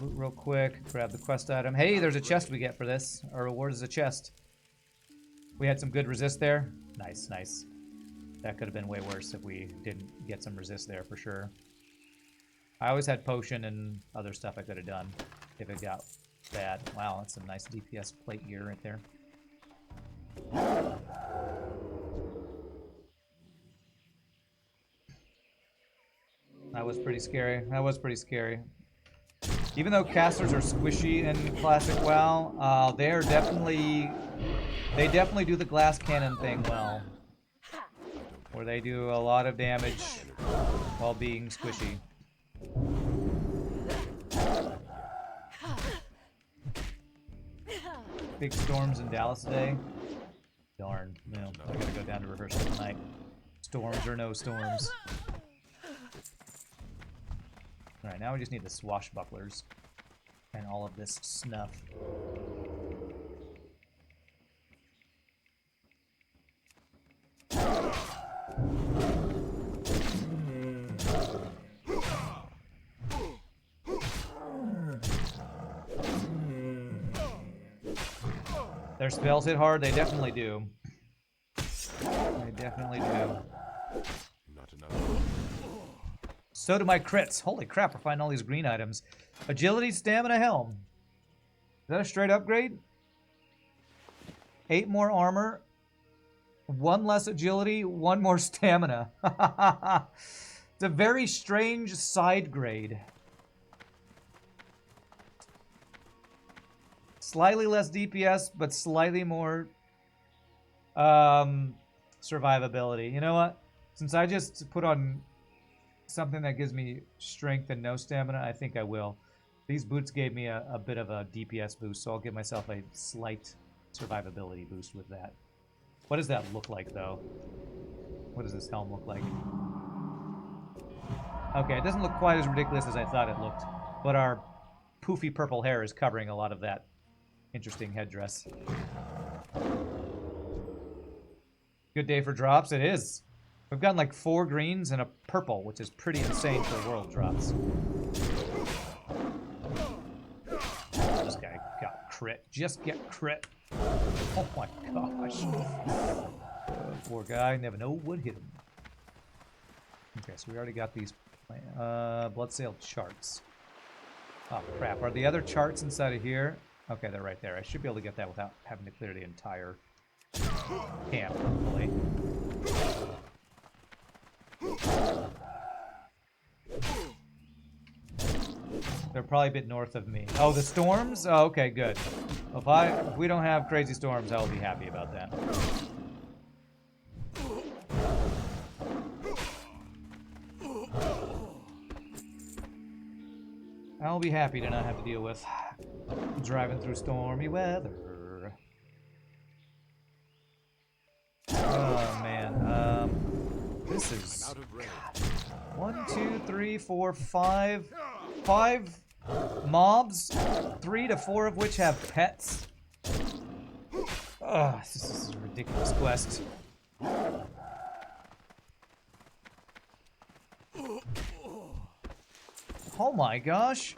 Loot real quick. Grab the quest item. Hey, there's a chest we get for this. Our reward is a chest. We had some good resist there. Nice, nice. That could have been way worse if we didn't get some resist there for sure. I always had potion and other stuff I could have done if it got bad. Wow, that's some nice DPS plate gear right there. That was pretty scary. That was pretty scary. Even though casters are squishy in classic WoW, they definitely do the glass cannon thing well, where they do a lot of damage while being squishy. Big storms in Dallas today. Darn, no, I gotta go down to rehearsal tonight. Storms or no storms. Alright, now we just need the swashbucklers and all of this snuff. Their spells hit hard, they definitely do. They definitely do. Not enough. So do my crits. Holy crap, we're finding all these green items. Agility, stamina, helm. Is that a straight upgrade? 8 more armor. 1 less agility, 1 more stamina. It's a very strange side grade. Slightly less DPS, but slightly more survivability. You know what? Since I just put on something that gives me strength and no stamina, I think I will. These boots gave me a bit of a DPS boost, so I'll give myself a slight survivability boost with that. What does that look like, though? What does this helm look like? Okay, it doesn't look quite as ridiculous as I thought it looked, but our poofy purple hair is covering a lot of that interesting headdress. Good day for drops. It is. We've gotten like 4 greens and a purple, which is pretty insane for world drops. This guy got crit. Just get crit. Oh my gosh. Poor guy, never know what hit him. Okay, so we already got these blood sale charts. Oh crap, are the other charts inside of here? Okay, they're right there. I should be able to get that without having to clear the entire camp, hopefully. They're probably a bit north of me. Oh, the storms? Oh, okay, good. If we don't have crazy storms, I'll be happy about that. I'll be happy to not have to deal with driving through stormy weather. Oh man, this is Out of range. 1, 2, 3, 4, 5 mobs, 3 to 4 of which have pets. Ugh, this is a ridiculous quest. Oh my gosh.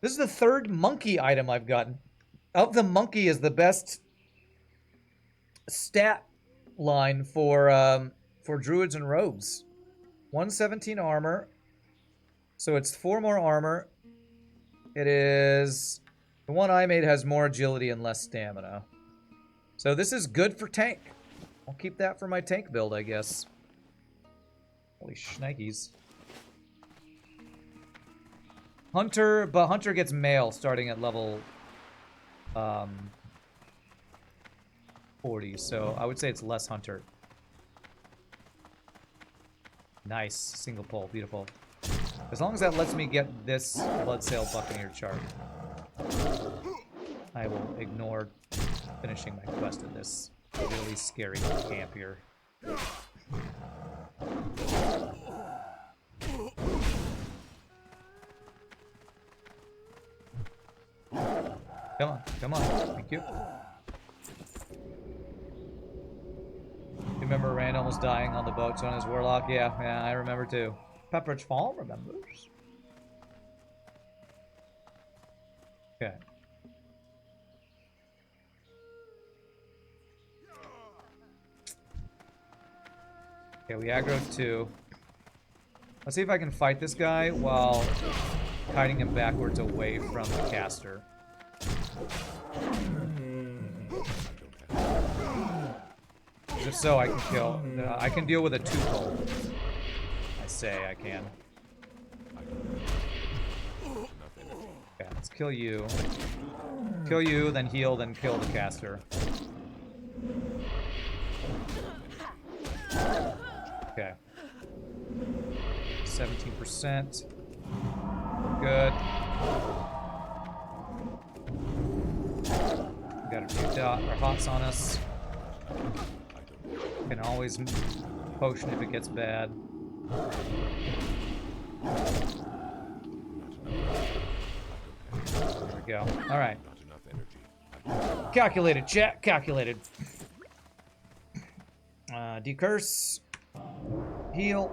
This is the 3rd monkey item I've gotten. Of the monkey is the best stat line for druids and rogues. 117 armor. So it's 4 more armor. It is... The one I made has more agility and less stamina. So this is good for tank. I'll keep that for my tank build, I guess. Holy shnikes. Hunter, but Hunter gets mail starting at level 40, so I would say it's less Hunter. Nice, single pull, beautiful. As long as that lets me get this Bloodsail Buccaneer chart, I will ignore finishing my quest in this really scary camp here. Come on, come on. Thank you. You remember Rand almost dying on the boats on his warlock? Yeah, I remember too. Pepperidge Farm remembers. Okay. Okay, we aggroed 2. Let's see if I can fight this guy while kiting him backwards away from the caster. If so, I can kill. I can deal with a 2-pull. I say I can. Okay, let's kill you. Kill you, then heal, then kill the caster. Okay. 17%. Good. We got our hots on us. Can always potion if it gets bad. There we go. All right. Calculated, chat. Calculated. Decurse. Heal.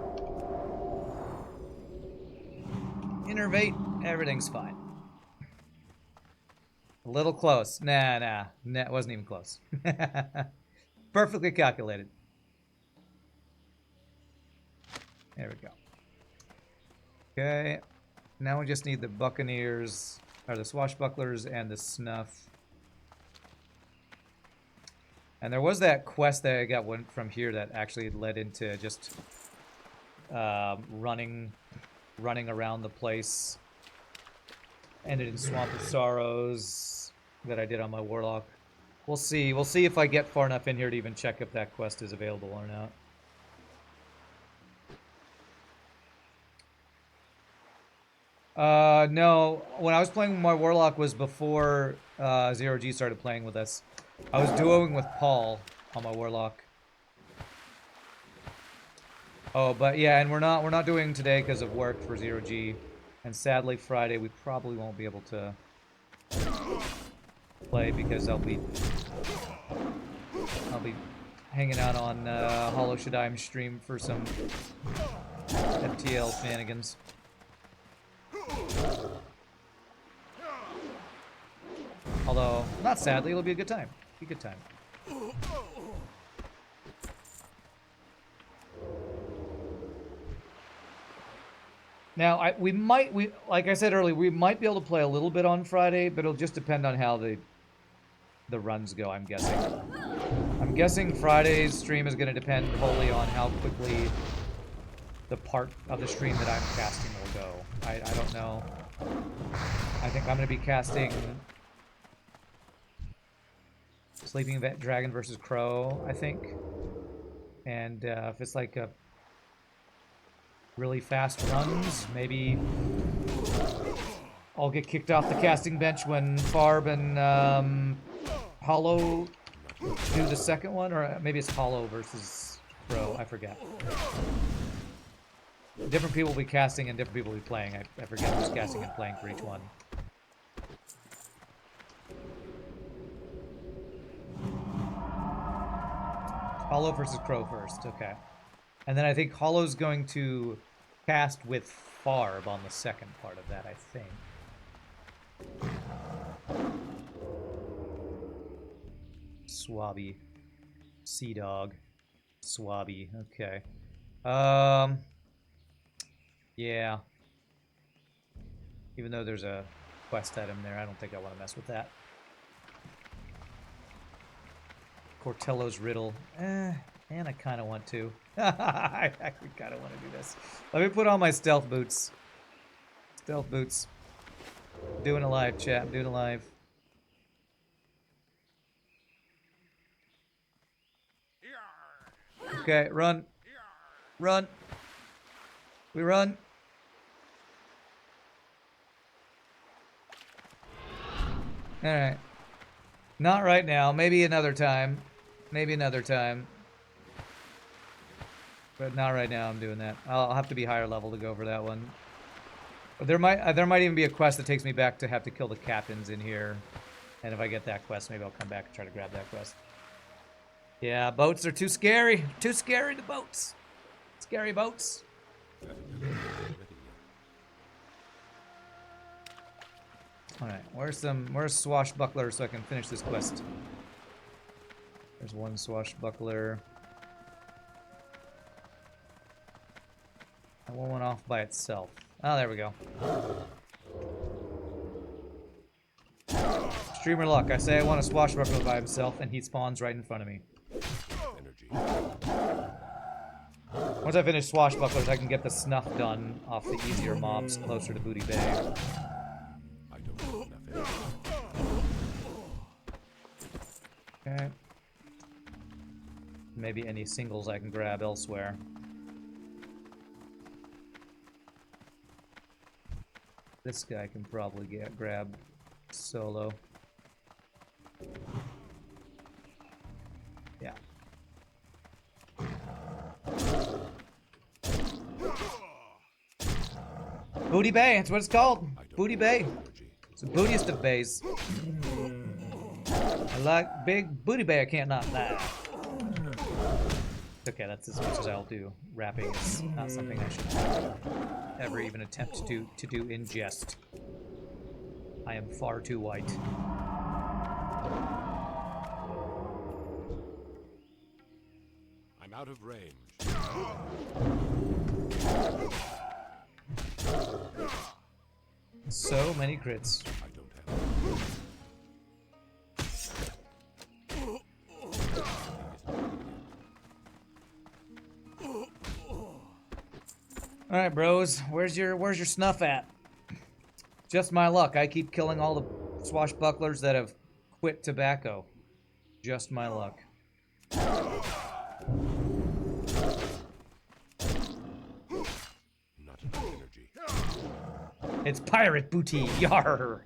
Innervate. Everything's fine. A little close. Nah, it wasn't even close. Perfectly calculated. There we go. Okay. Now we just need the Buccaneers, or the Swashbucklers, and the Snuff. And there was that quest that I got one from here that actually led into just running around the place. Ended in Swamp of Sorrows that I did on my Warlock. We'll see. We'll see if I get far enough in here to even check if that quest is available or not. No. When I was playing with my Warlock was before Zero G started playing with us. I was duoing with Paul on my Warlock. Oh, but yeah, and we're not doing today because of work for Zero G, and sadly Friday we probably won't be able to play because I'll be hanging out on Hollow Shadime stream for some FTL shenanigans. Although, not sadly, it'll be a good time. Be a good time. Now, like I said earlier, we might be able to play a little bit on Friday, but it'll just depend on how the runs go, I'm guessing. I'm guessing Friday's stream is going to depend wholly on how quickly the part of the stream that I'm casting will go. I don't know. I think I'm going to be casting Sleeping Dragon versus Crow, I think. And if it's like a really fast runs, maybe I'll get kicked off the casting bench when Farb and Hollow do the second one, or maybe it's Hollow versus Crow, I forget. Different people will be casting and different people will be playing. I forget who's casting and playing for each one. Hollow versus Crow first, okay. And then I think Hollow's going to cast with Farb on the second part of that, I think. Swabby. Sea Dog. Swabby, okay. Yeah. Even though there's a quest item there, I don't think I want to mess with that. Cortello's Riddle. And I kind of want to. I actually kind of want to do this. Let me put on my stealth boots. Stealth boots. I'm doing a live, chat. I'm doing a live. Okay, run. Run. We run. Alright. Not right now. Maybe another time. Maybe another time. But not right now I'm doing that. I'll have to be higher level to go for that one. But there might even be a quest that takes me back to have to kill the captains in here. And if I get that quest, maybe I'll come back and try to grab that quest. Yeah, boats are too scary. Too scary, the boats. Scary boats. Alright, where's Swashbuckler so I can finish this quest? There's one Swashbuckler. I want one off by itself. Oh, there we go. Streamer luck. I say I want a Swashbuckler by himself, and he spawns right in front of me. Once I finish Swashbucklers, I can get the snuff done off the easier mobs closer to Booty Bay. I don't have enough energy. Okay. Maybe any singles I can grab elsewhere. This guy can probably grab solo. Yeah. Booty Bay, that's what it's called. Booty Bay. It's the bootiest of bays. I like big Booty Bay, I can't not lie. Okay, that's as much as I'll do. Rapping is not something I should ever even attempt to do in jest. I am far too white. I'm out of range. So many crits. I don't have. All right, bros. Where's your snuff at? Just my luck. I keep killing all the swashbucklers that have quit tobacco. Just my luck. Not enough energy. It's pirate booty. Yar.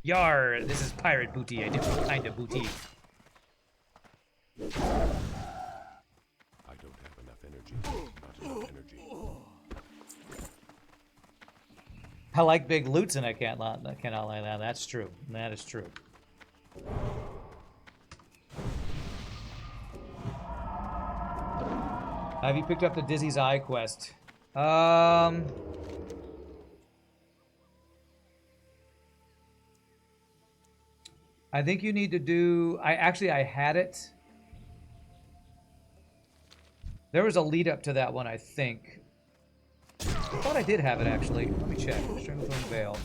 Yar. This is pirate booty. A different kind of booty. I don't have enough energy. Not enough energy. I like big loots and I cannot lie that. That's true. That is true. Have you picked up the Dizzy's Eye quest? I think you need to do... I had it, There was a lead up to that one, I think. I thought I did have it, actually. Let me check. Stranglethorn Veil.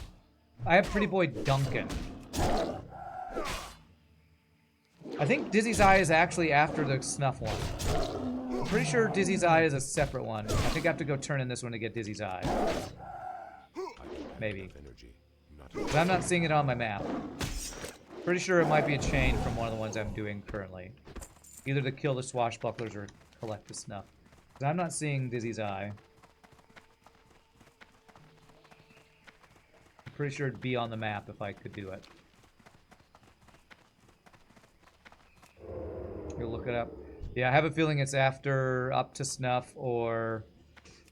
I have Pretty Boy Duncan. I think Dizzy's Eye is actually after the Snuff one. I'm pretty sure Dizzy's Eye is a separate one. I think I have to go turn in this one to get Dizzy's Eye. Maybe. But I'm not seeing it on my map. Pretty sure it might be a chain from one of the ones I'm doing currently. Either to kill the swashbucklers or collect the snuff. But I'm not seeing Dizzy's Eye. I'm pretty sure it'd be on the map if I could do it. You'll look it up. Yeah, I have a feeling it's after Up to Snuff or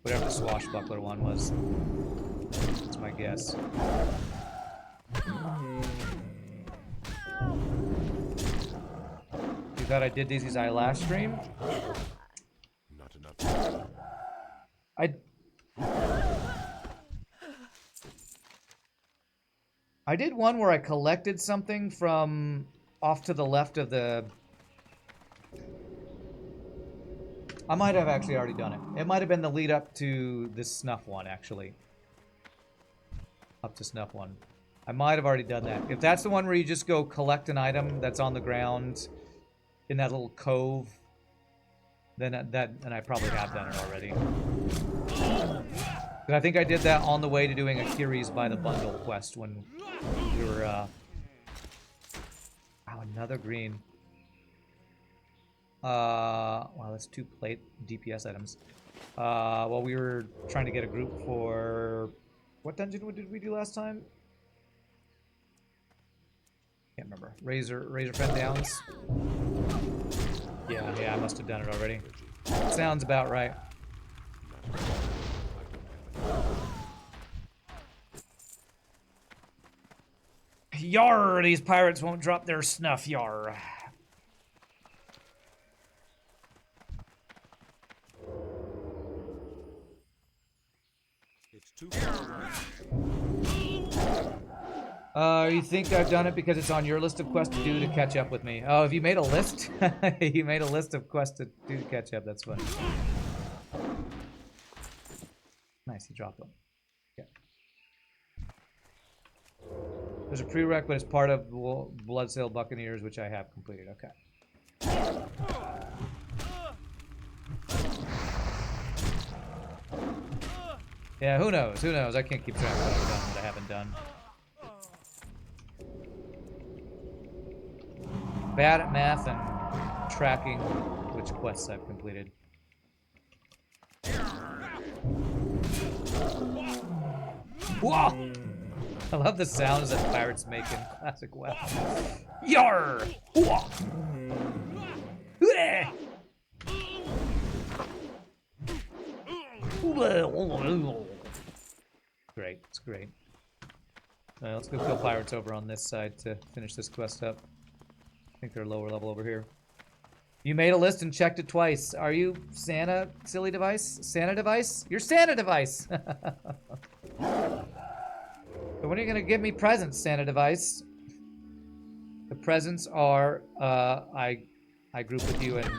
whatever the swashbuckler one was. That's my guess. You thought I did Dizzy's Eye last stream? Not enough. I did one where I collected something from off to the left of the... I might have actually already done it. It might have been the lead up to this Snuff one, actually. Up to Snuff one. I might have already done that. If that's the one where you just go collect an item that's on the ground in that little cove, then I probably have done it already. But I think I did that on the way to doing Akiri's by the Bundle quest when we were, Oh, another green. Wow, that's 2 plate DPS items. Well, we were trying to get a group for... What dungeon did we do last time? Can't remember. Razor Fen Downs? Yeah, I must have done it already. Sounds about right. Yar! These pirates won't drop their snuff, yar. It's too far. You think I've done it because it's on your list of quests to do to catch up with me? Oh, have you made a list? You made a list of quests to do to catch up. That's funny. Nice, he dropped them. Okay. There's a prereq, but it's part of Bloodsail Buccaneers, which I have completed. Okay. Yeah, who knows? Who knows? I can't keep track of what I've done, what I haven't done. Bad at math and tracking which quests I've completed. Whoa! I love the sounds that pirates make in classic WoW. Yar! Whoa! Great, it's great. Alright, let's go kill pirates over on this side to finish this quest up. I think they're lower level over here. You made a list and checked it twice. Are you Santa, silly device? Santa device? You're Santa device! So when are you gonna give me presents, Santa device? The presents are, I group with you and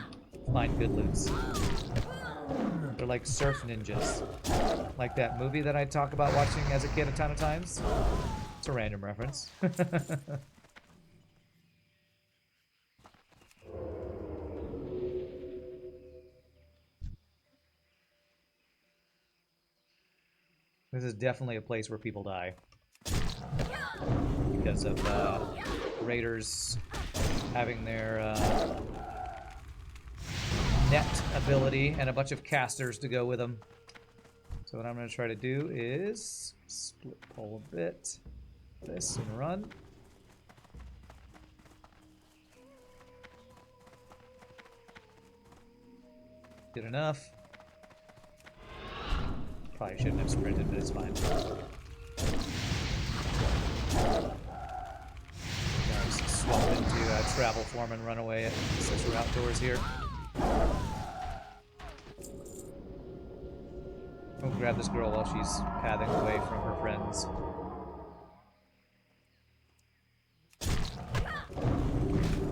find good loots. They're like surf ninjas. Like that movie that I talk about watching as a kid a ton of times. It's a random reference. This is definitely a place where people die. Because of raiders having their net ability and a bunch of casters to go with them. So what I'm going to try to do is split pull a bit. This and run. Good enough. Probably shouldn't have sprinted, but it's fine. Just swap into travel form and run away since we're outdoors here. I'll grab this girl while she's pathing away from her friends.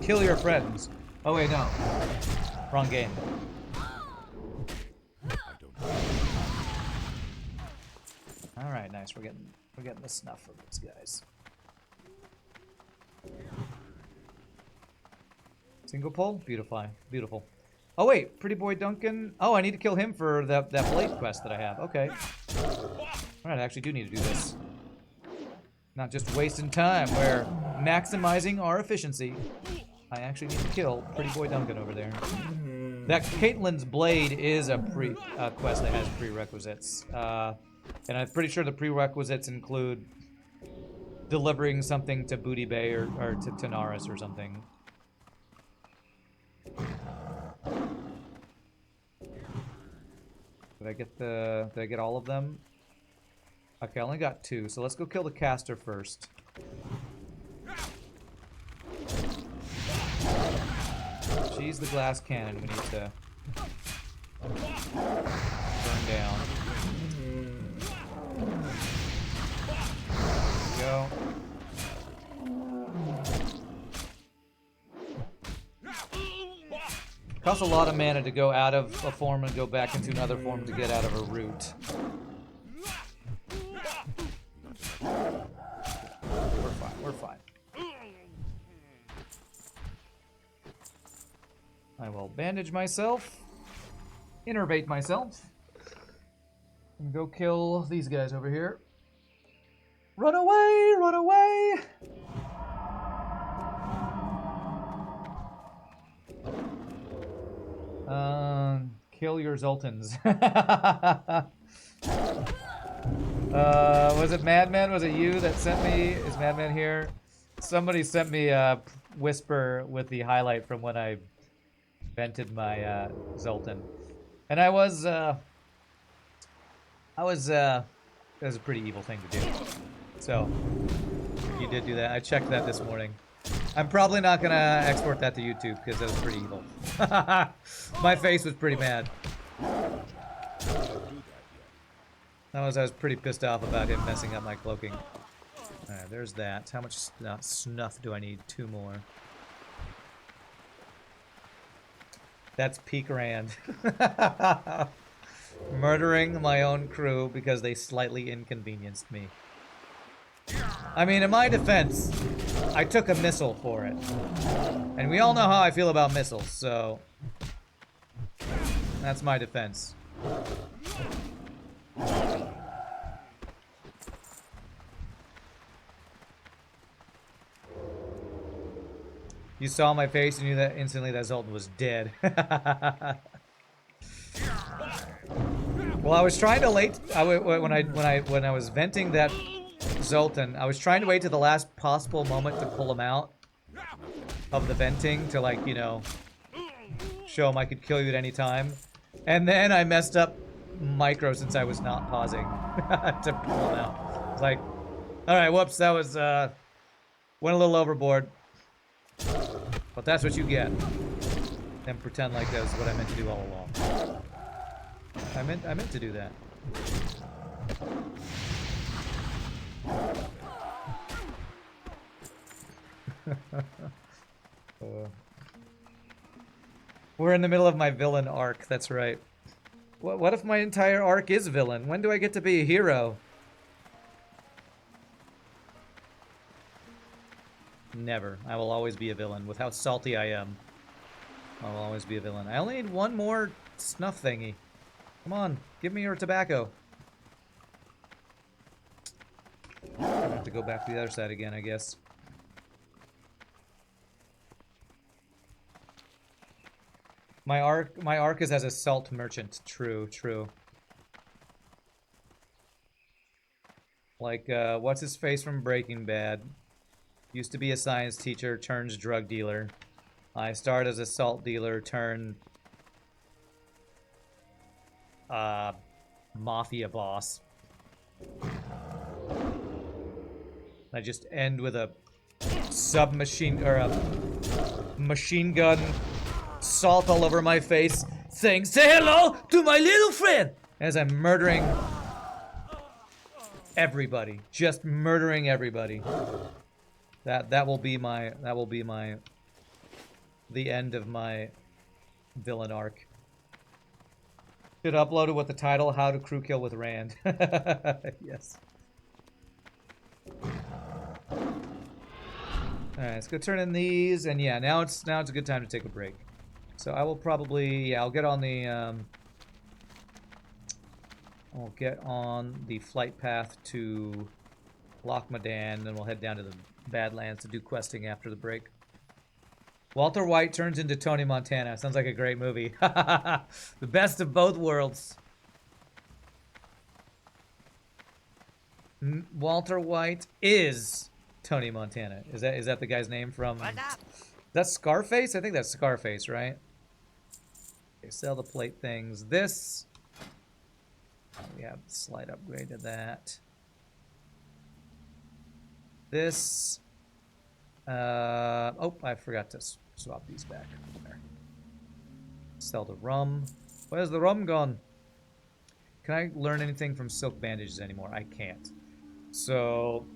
Kill your friends. Oh wait, no. Wrong game. All right, nice. We're getting the snuff of these guys. Single pull, beautiful, beautiful. Oh wait, Pretty Boy Duncan. Oh, I need to kill him for that blade quest that I have. Okay. All right, I actually do need to do this. Not just wasting time. We're maximizing our efficiency. I actually need to kill Pretty Boy Duncan over there. That Caitlyn's Blade is a quest that has prerequisites. And I'm pretty sure the prerequisites include delivering something to Booty Bay or to Tanaris or something. Did I get all of them? Okay, I only got 2, so let's go kill the caster first. She's the glass cannon we need to burn down. There we go. Costs a lot of mana to go out of a form and go back into another form to get out of a root. We're fine, we're fine. I will bandage myself, innervate myself, and go kill these guys over here. Run away! Run away! Kill your Zoltans. Was it Madman? Was it you that sent me? Is Madman here? Somebody sent me a whisper with the highlight from when I vented my Zoltan, and it was a pretty evil thing to do. So you did do that. I checked that this morning. I'm probably not gonna export that to YouTube because that was pretty evil. My face was pretty mad. I was pretty pissed off about him messing up my cloaking. Alright, there's that. How much snuff do I need? 2 more. That's peak Rand. Murdering my own crew because they slightly inconvenienced me. I mean, in my defense, I took a missile for it. And we all know how I feel about missiles, so that's my defense. You saw my face and knew that instantly that Zoltan was dead. Well, I was trying to when I was venting that Zoltan, I was trying to wait to the last possible moment to pull him out of the venting to, like, you know, show him I could kill you at any time. And then I messed up micro since I was not pausing to pull him out. It's like, alright, whoops, that was, went a little overboard. But that's what you get. And pretend like that was what I meant to do all along. I meant to do that. We're in the middle of my villain arc, that's right. What if my entire arc is villain? When do I get to be a hero? Never. I will always be a villain. With how salty I am, I will always be a villain. I only need 1 more snuff thingy. Come on, give me your tobacco. I have to go back to the other side again, I guess. My arc is as a salt merchant. True, true. Like, what's his face from Breaking Bad? Used to be a science teacher, turns drug dealer. I start as a salt dealer, turn mafia boss. I just end with a submachine or a machine gun, salt all over my face, saying, "Say hello to my little friend," as I'm murdering everybody, just murdering everybody. That will be the end of my villain arc. Should upload it with the title, How to Crew Kill with Rand. Yes. Alright, let's go turn in these, and yeah, now it's a good time to take a break. So I will probably, yeah, I'll get on the flight path to Loch Madan, then we'll head down to the Badlands to do questing after the break. Walter White turns into Tony Montana. Sounds like a great movie. The best of both worlds. Walter White is Tony Montana. Is that the guy's name from? That's Scarface? I think that's Scarface, right? Okay, sell the plate things. This. Oh, we have slight upgrade to that. This. Oh, I forgot to swap these back. There. Sell the rum. Where's the rum gone? Can I learn anything from silk bandages anymore? I can't. So,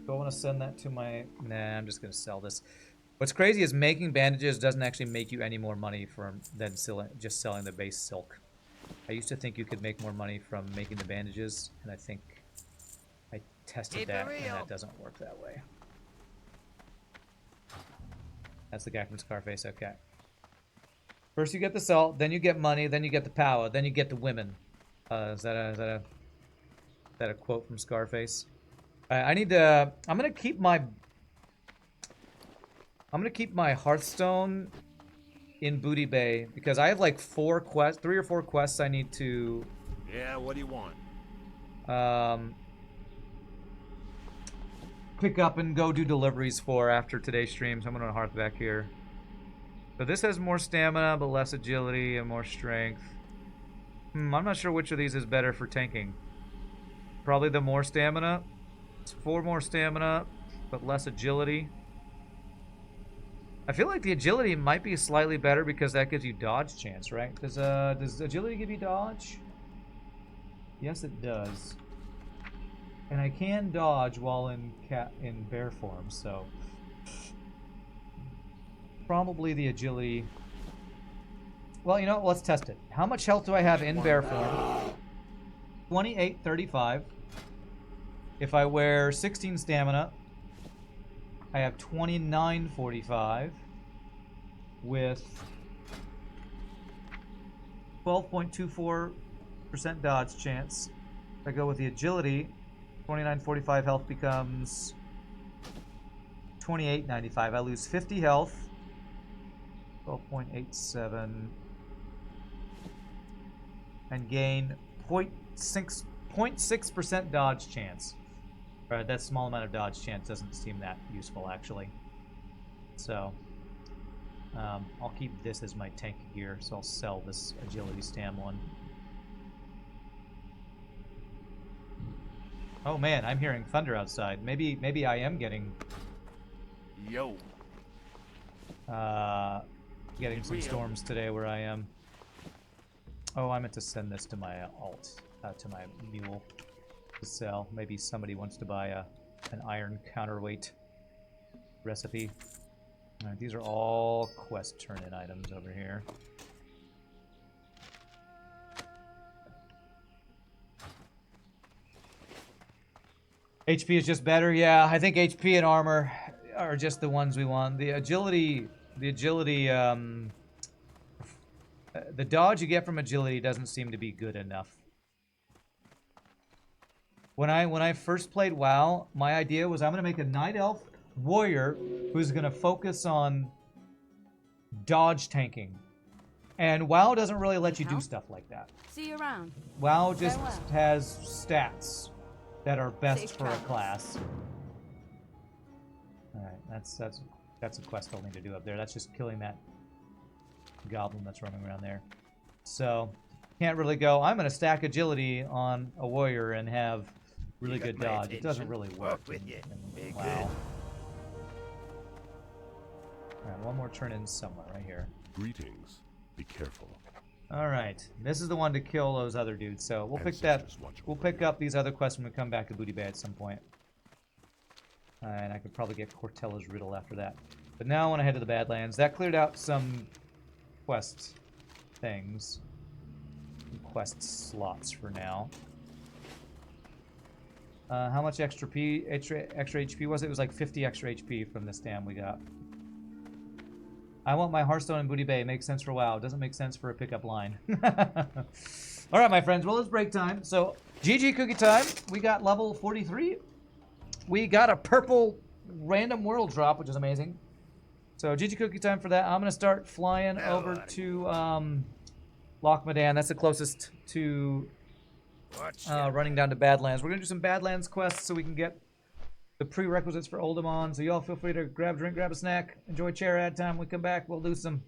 do I want to send that to my... Nah, I'm just going to sell this. What's crazy is making bandages doesn't actually make you any more money than just selling the base silk. I used to think you could make more money from making the bandages, and I think I tested that, and that doesn't work that way. That's the guy from Scarface, okay. First you get the salt, then you get money, then you get the power, then you get the women. Is that a quote from Scarface? I need to... I'm gonna keep my Hearthstone in Booty Bay because I have like 3 or 4 quests I need to... Yeah, what do you want? Pick up and go do deliveries for after today's stream. So I'm gonna hearth back here. So this has more stamina but less agility and more strength. I'm not sure which of these is better for tanking. Probably the more stamina. It's 4 more stamina but less agility. I feel like the agility might be slightly better because that gives you dodge chance, right? Does agility give you dodge? Yes, it does. And I can dodge while in bear form, so probably the agility. Well, you know what? Let's test it. How much health do I have in bear form? 2835. If I wear 16 stamina, I have 2945 with 12.24% dodge chance. If I go with the agility, 2945 health becomes 2895. I lose 50 health. 12.87 and gain 0.6% dodge chance. Right, that small amount of dodge chance doesn't seem that useful, actually. So, I'll keep this as my tank gear, so I'll sell this agility stam one. Oh man, I'm hearing thunder outside. Maybe I am getting... Yo. Getting some storms today where I am. Oh, I meant to send this to my to my mule. To sell. Maybe somebody wants to buy an iron counterweight recipe. Alright, these are all quest turn-in items over here. HP is just better, yeah. I think HP and armor are just the ones we want. The agility, the dodge you get from agility doesn't seem to be good enough. When I first played WoW, my idea was I'm gonna make a Night Elf warrior who's gonna focus on dodge tanking. And WoW doesn't really let you do stuff like that. See you around. WoW just has stats that are best for a class. Alright, that's a quest I'll need to do up there. That's just killing that goblin that's running around there. So, can't really go, I'm gonna stack agility on a warrior and have really good dodge. It doesn't really work in WoW. Alright, one more turn in somewhere, right here. Greetings. Be careful. Alright, this is the one to kill those other dudes, so we'll pick up these other quests when we come back to Booty Bay at some point. And I could probably get Cortella's Riddle after that. But now I want to head to the Badlands. That cleared out some quest things. Some quest slots for now. How much extra HP was it? It was like 50 extra HP from this dam we got. I want my Hearthstone and Booty Bay. Makes sense for WoW. Doesn't make sense for a pickup line. All right, my friends. Well, it's break time. So, GG cookie time. We got level 43. We got a purple random world drop, which is amazing. So, GG cookie time for that. I'm going to start flying over to Loch Madan. That's the closest to running down to Badlands. We're going to do some Badlands quests so we can get the prerequisites for Oldemon. So y'all feel free to grab a drink, grab a snack, enjoy chair ad time. When we come back, we'll do some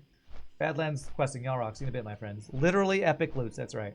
Badlands questing. Y'all rock. See you in a bit, my friends. Literally epic loots. That's right.